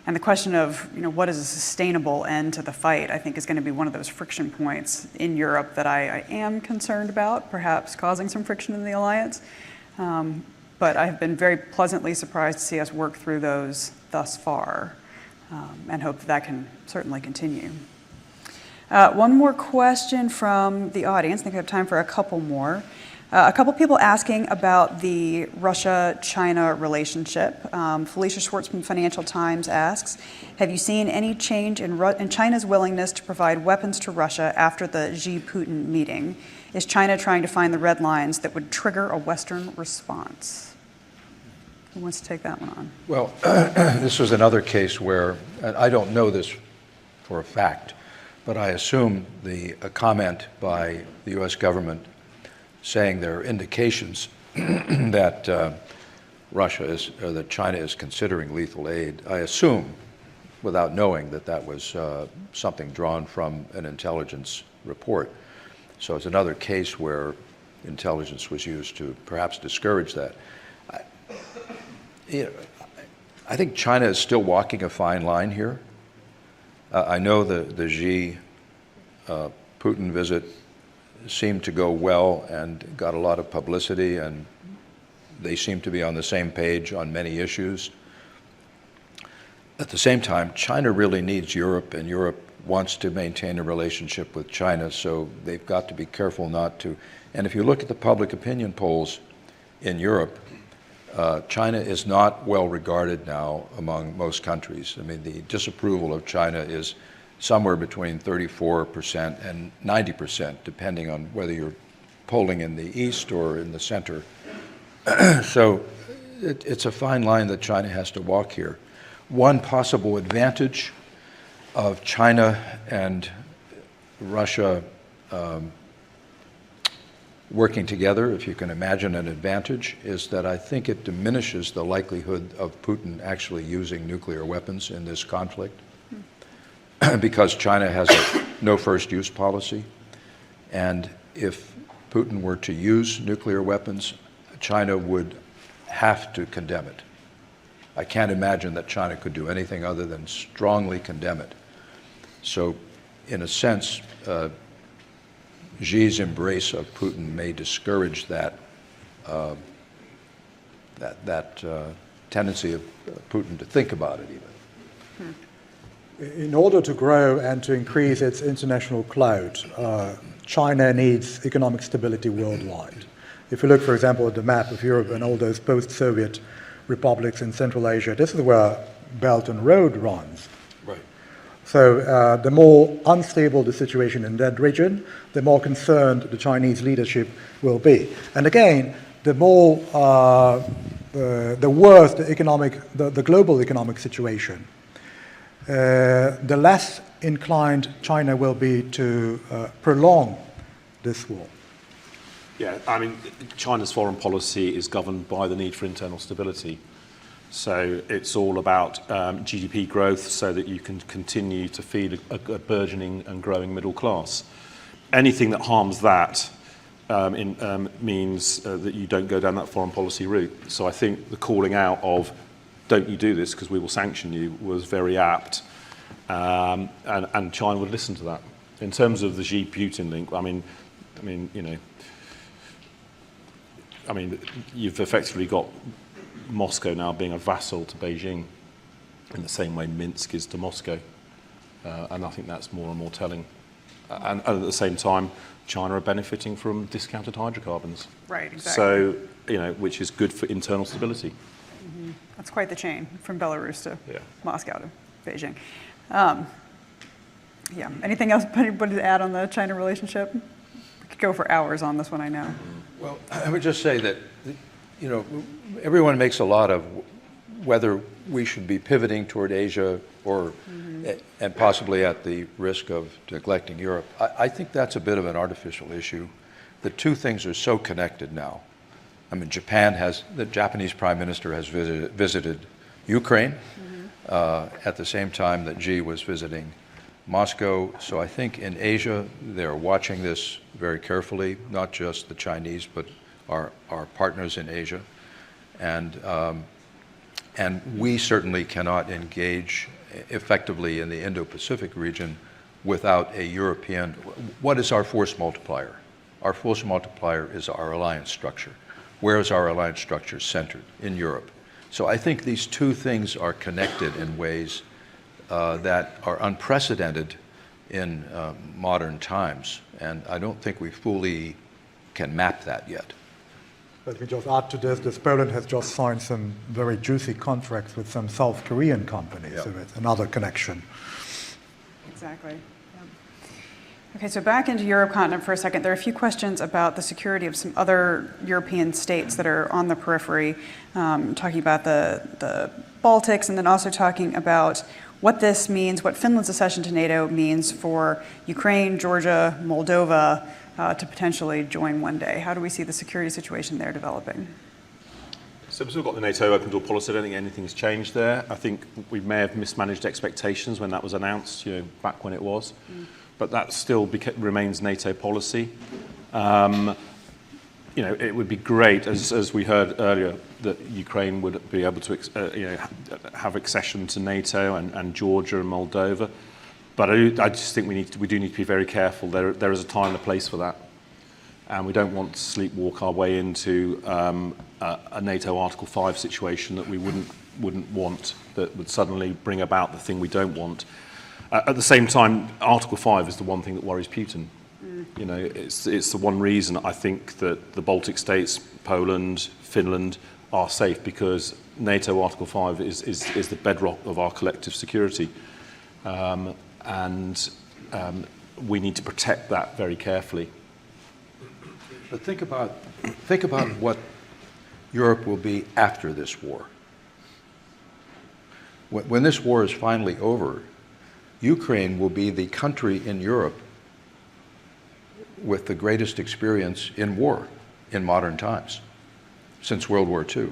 And the question of, what is a sustainable end to the fight, I think is going to be one of those friction points in Europe that I am concerned about, perhaps causing some friction in the alliance. But I have been very pleasantly surprised to see us work through those thus far, and hope that can certainly continue. One more question from the audience. I think we have time for a couple more. A couple people asking about the Russia-China relationship. Felicia Schwartz from Financial Times asks, have you seen any change in China's willingness to provide weapons to Russia after the Xi-Putin meeting? Is China trying to find the red lines that would trigger a Western response? Who wants to take that one on? Well, this was another case where, and I don't know this for a fact, but I assume a comment by the U.S. government saying there are indications that that China is considering lethal aid. I assume, without knowing, that was something drawn from an intelligence report. So it's another case where intelligence was used to perhaps discourage that. I think China is still walking a fine line here. I know the Xi Putin visit seemed to go well and got a lot of publicity, and they seem to be on the same page on many issues. At the same time, China really needs Europe, and Europe wants to maintain a relationship with China, so they've got to be careful not to. And if you look at the public opinion polls in Europe, China is not well regarded now among most countries. I mean, the disapproval of China is somewhere between 34% and 90%, depending on whether you're polling in the east or in the center. So it's a fine line that China has to walk here. One possible advantage of China and Russia working together, if you can imagine an advantage, is that I think it diminishes the likelihood of Putin actually using nuclear weapons in this conflict because China has a no first use policy. And if Putin were to use nuclear weapons, China would have to condemn it. I can't imagine that China could do anything other than strongly condemn it. So, in a sense, Xi's embrace of Putin may discourage that tendency of Putin to think about it even. In order to grow and to increase its international clout, China needs economic stability worldwide. If you look, for example, at the map of Europe and all those post-Soviet republics in Central Asia, this is where Belt and Road runs. Right. So the more unstable the situation in that region, the more concerned the Chinese leadership will be. And again, the more, the worse the global economic situation, the less inclined China will be to prolong this war. Yeah, I mean, China's foreign policy is governed by the need for internal stability. So it's all about GDP growth so that you can continue to feed a burgeoning and growing middle class. Anything that harms that means that you don't go down that foreign policy route. So I think the calling out of don't you do this because we will sanction you was very apt. And China would listen to that. In terms of the Xi-Putin link, I mean, you know, you've effectively got Moscow now being a vassal to Beijing in the same way Minsk is to Moscow. And I think that's more and more telling. And at the same time, China are benefiting from discounted hydrocarbons. Right, exactly. So, you know, which is good for internal stability. Mm-hmm. That's quite the chain from Belarus to Moscow to Beijing. Yeah, anything else anybody to add on the China relationship? We could go for hours on this one, I know. Well, I would just say that, you know, everyone makes a lot of whether we should be pivoting toward Asia or, and possibly at the risk of neglecting Europe. I think that's a bit of an artificial issue. The two things are so connected now. I mean, the Japanese Prime Minister has visited Ukraine at the same time that Xi was visiting Moscow. So I think in Asia, they're watching this very carefully, not just the Chinese, but our partners in Asia. And we certainly cannot engage effectively in the Indo-Pacific region without a European. What is our force multiplier? Our force multiplier is our alliance structure. Where is our alliance structure centered? In Europe. So I think these two things are connected in ways that are unprecedented in modern times. And I don't think we fully can map that yet. Let me just add to this, Poland has just signed some very juicy contracts with some South Korean companies, so it's another connection. Exactly. Yep. Okay, so back into Europe continent for a second. There are a few questions about the security of some other European states that are on the periphery, talking about the Baltics, and then also talking about what this means, what Finland's accession to NATO means for Ukraine, Georgia, Moldova, to potentially join one day. How do we see the security situation there developing? So we've still got the NATO open door policy. I don't think anything's changed there. I think we may have mismanaged expectations when that was announced, you know, back when it was. But that still remains NATO policy. You know, it would be great, as we heard earlier, that Ukraine would be able to you know, have accession to NATO and Georgia and Moldova. But I just think we do need to be very careful. There is a time and a place for that. And we don't want to sleepwalk our way into a NATO Article 5 situation that we wouldn't wouldn't want, that would suddenly bring about the thing we don't want. At the same time, Article 5 is the one thing that worries Putin. You know, it's the one reason I think that the Baltic states, Poland, Finland, are safe, because NATO Article 5 is the bedrock of our collective security. We need to protect that very carefully. But think about what Europe will be after this war. When this war is finally over, Ukraine will be the country in Europe with the greatest experience in war in modern times, since World War II.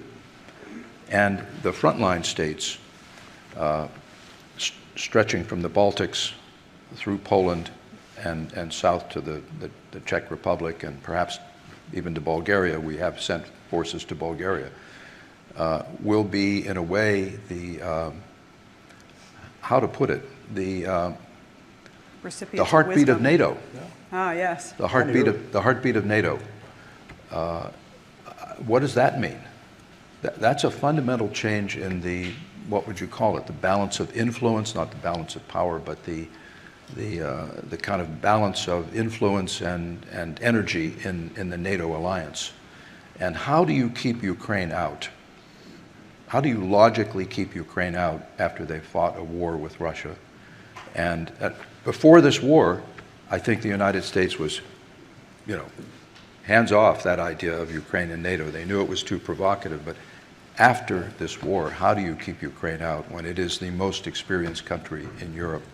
And the frontline states, stretching from the Baltics through Poland and south to the Czech Republic, and perhaps even to Bulgaria — we have sent forces to Bulgaria — will be, in a way, how to put it, the heartbeat of NATO. Ah, yes. The heartbeat of NATO. What does that mean? That's a fundamental change in the, what would you call it, the balance of influence, not the balance of power, but the kind of balance of influence and energy in the NATO alliance. And how do you keep Ukraine out? How do you logically keep Ukraine out after they fought a war with Russia? And before this war, I think the United States was, hands off that idea of Ukraine and NATO. They knew it was too provocative. But after this war, how do you keep Ukraine out when it is the most experienced country in Europe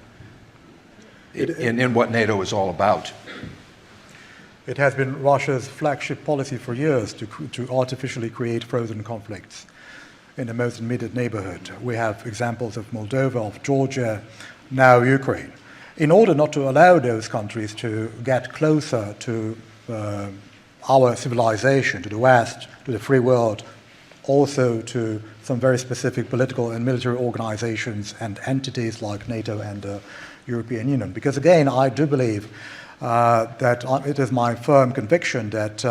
in what NATO is all about? It has been Russia's flagship policy for years to artificially create frozen conflicts in the most immediate neighborhood. We have examples of Moldova, of Georgia, now Ukraine. In order not to allow those countries to get closer to our civilization, to the West, to the free world, also to some very specific political and military organizations and entities like NATO and the European Union. Because again, I do believe that it is my firm conviction that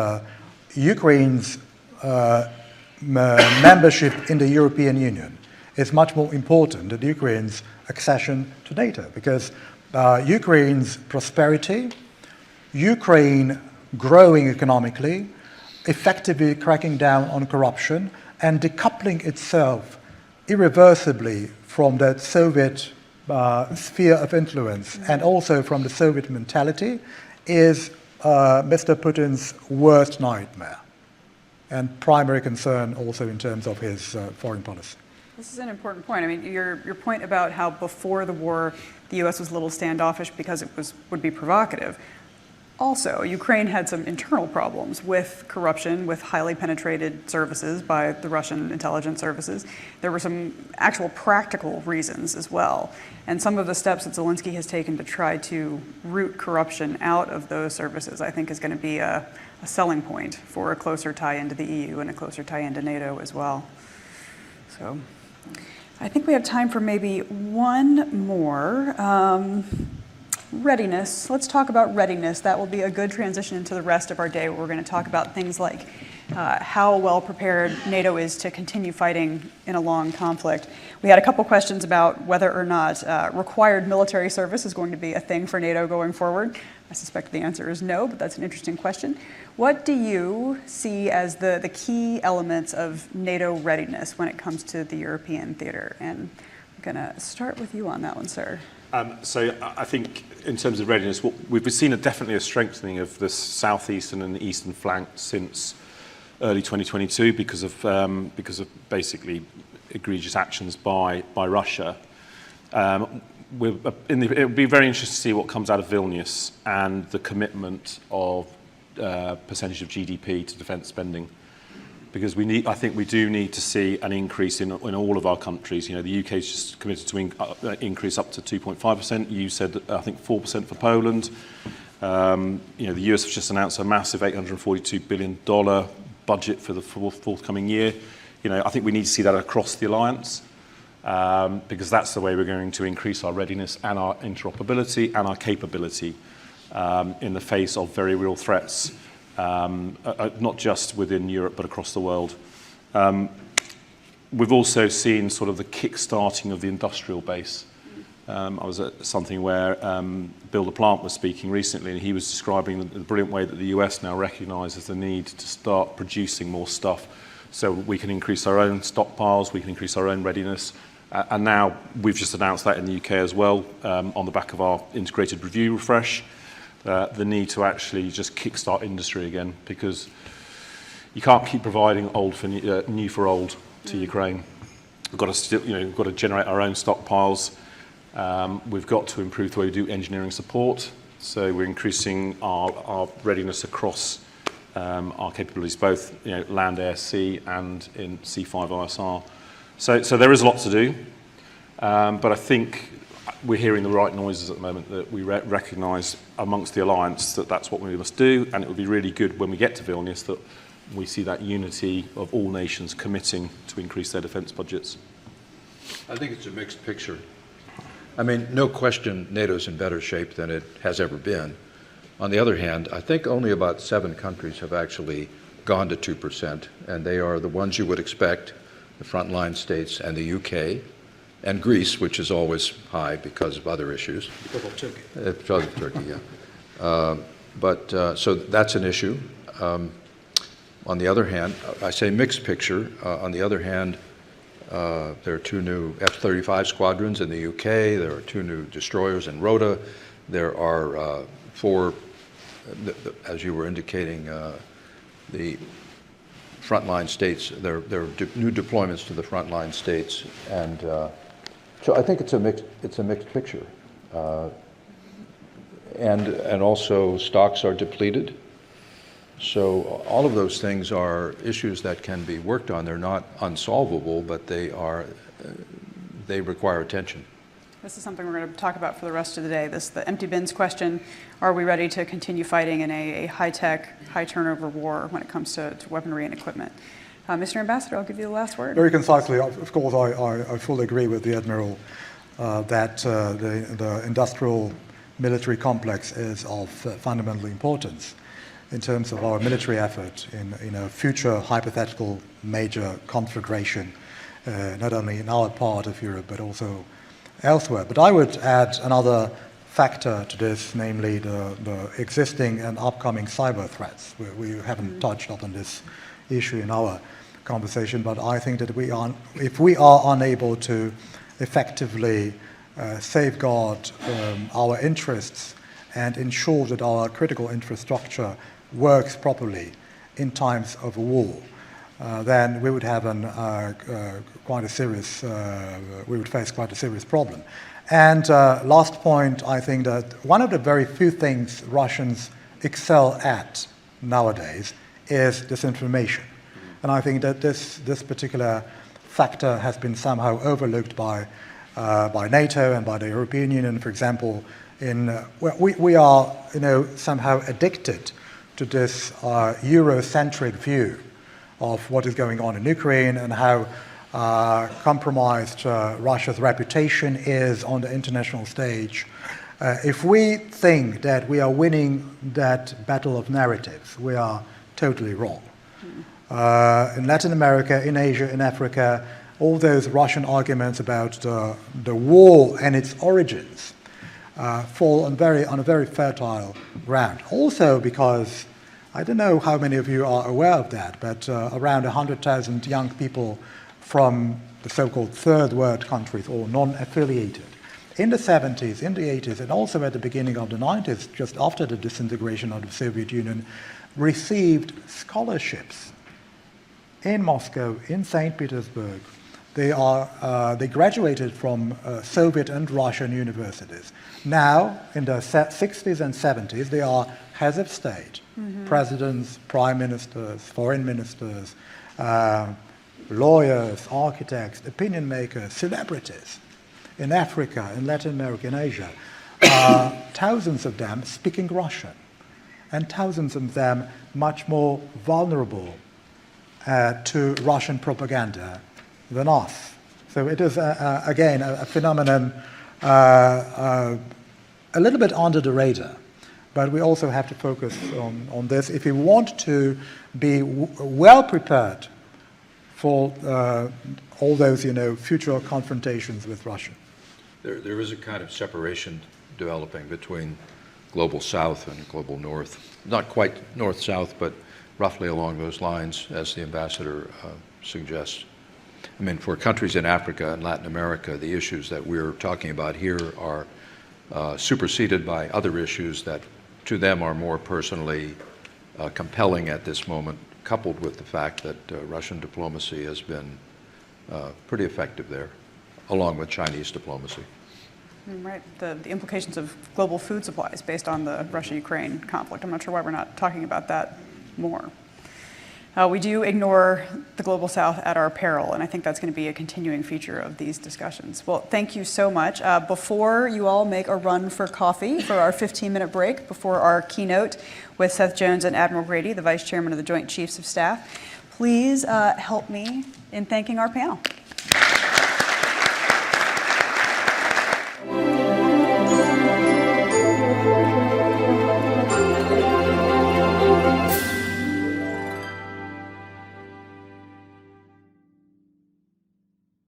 Ukraine's membership in the European Union is much more important than Ukraine's accession to NATO, because Ukraine's prosperity, Ukraine growing economically, effectively cracking down on corruption, and decoupling itself irreversibly from that Soviet sphere of influence and also from the Soviet mentality is Mr. Putin's worst nightmare and primary concern also in terms of his foreign policy. This is an important point. I mean, your point about how before the war the U.S. was a little standoffish because it would be provocative. Also, Ukraine had some internal problems with corruption, with highly penetrated services by the Russian intelligence services. There were some actual practical reasons as well. And some of the steps that Zelensky has taken to try to root corruption out of those services, I think, is going to be a selling point for a closer tie into the EU and a closer tie into NATO as well. So I think we have time for maybe one more. Readiness. Let's talk about readiness. That will be a good transition into the rest of our day, where we're going to talk about things like how well prepared NATO is to continue fighting in a long conflict. We had a couple questions about whether or not required military service is going to be a thing for NATO going forward. I suspect the answer is no, but that's an interesting question. What do you see as the key elements of NATO readiness when it comes to the European theater? And I'm going to start with you on that one, sir. So I think in terms of readiness, we've seen definitely a strengthening of the southeastern and the eastern flank since early 2022 because of basically egregious actions by Russia. It would be very interesting to see what comes out of Vilnius and the commitment of percentage of GDP to defence spending. Because I think we do need to see an increase in all of our countries. You know, the UK is just committed to increase up to 2.5%. You said, I think, 4% for Poland. The US has just announced a massive $842 billion budget for the forthcoming year. I think we need to see that across the alliance because that's the way we're going to increase our readiness and our interoperability and our capability in the face of very real threats. Not just within Europe, but across the world. we've also seen sort of the kick-starting of the industrial base. I was at something where Bill LaPlante was speaking recently, and he was describing the brilliant way that the US now recognises the need to start producing more stuff so we can increase our own stockpiles, we can increase our own readiness. And now we've just announced that in the UK as well, on the back of our integrated review refresh, the need to actually just kickstart industry again, because you can't keep providing old for new for old to Ukraine. We've got to still, we've got to generate our own stockpiles. We've got to improve the way we do engineering support. So we're increasing our readiness across our capabilities, both land, air, sea, and in C5 ISR. So there is a lot to do, but I think we're hearing the right noises at the moment, that we recognise amongst the alliance that that's what we must do, and it would be really good when we get to Vilnius that we see that unity of all nations committing to increase their defence budgets. I think it's a mixed picture. I mean, no question NATO's in better shape than it has ever been. On the other hand, I think only about 7 countries have actually gone to 2%, and they are the ones you would expect: the frontline states and the UK, and Greece, which is always high because of other issues. Because of Turkey. Because of Turkey, yeah. So that's an issue. On the other hand, I say mixed picture. On the other hand, there are 2 new F-35 squadrons in the UK. There are 2 new destroyers in Rota. There are 4, as you were indicating, the frontline states. There are new deployments to the frontline states, and so I think it's a mixed picture. And also stocks are depleted. So all of those things are issues that can be worked on. They're not unsolvable, but they require attention. This is something we're going to talk about for the rest of the day. The empty bins question. Are we ready to continue fighting in a high-tech, high-turnover war when it comes to weaponry and equipment? Mr. Ambassador, I'll give you the last word. Very concisely, of course, I fully agree with the Admiral that the industrial military complex is of fundamental importance in terms of our military effort in a future hypothetical major conflagration, not only in our part of Europe, but also elsewhere. But I would add another factor to this, namely the existing and upcoming cyber threats. We haven't touched upon this issue in our conversation, but I think that if we are unable to effectively safeguard our interests and ensure that our critical infrastructure works properly in times of a war, then we would have we would face quite a serious problem. And last point, I think that one of the very few things Russians excel at nowadays is disinformation. And I think that this particular factor has been somehow overlooked by NATO and by the European Union. For example, we are somehow addicted to this Eurocentric view of what is going on in Ukraine and how compromised Russia's reputation is on the international stage. If we think that we are winning that battle of narratives, we are totally wrong. In Latin America, in Asia, in Africa, all those Russian arguments about the war and its origins fall on a very fertile ground. Also because, I don't know how many of you are aware of that, but around 100,000 young people from the so-called third world countries or non-affiliated in the 70s, in the 80s, and also at the beginning of the 90s, just after the disintegration of the Soviet Union, received scholarships in Moscow, in St. Petersburg. They graduated from Soviet and Russian universities. Now, in the 60s and 70s, they are heads of state, presidents, prime ministers, foreign ministers, lawyers, architects, opinion makers, celebrities in Africa, in Latin America, in Asia. Thousands of them speaking Russian, and thousands of them much more vulnerable to Russian propaganda than us. So it is, again, a phenomenon a little bit under the radar. But we also have to focus on this if we want to be well prepared for all those, future confrontations with Russia? There is a kind of separation developing between global south and global north. Not quite north-south, but roughly along those lines, as the ambassador suggests. I mean, for countries in Africa and Latin America, the issues that we're talking about here are superseded by other issues that to them are more personally compelling at this moment, coupled with the fact that Russian diplomacy has been pretty effective there, along with Chinese diplomacy. Right, the implications of global food supplies based on the Russia-Ukraine conflict. I'm not sure why we're not talking about that more. We do ignore the global south at our peril, and I think that's going to be a continuing feature of these discussions. Well, thank you so much. Before you all make a run for coffee for our 15-minute break, before our keynote with Seth Jones and Admiral Grady, the Vice Chairman of the Joint Chiefs of Staff, please help me in thanking our panel.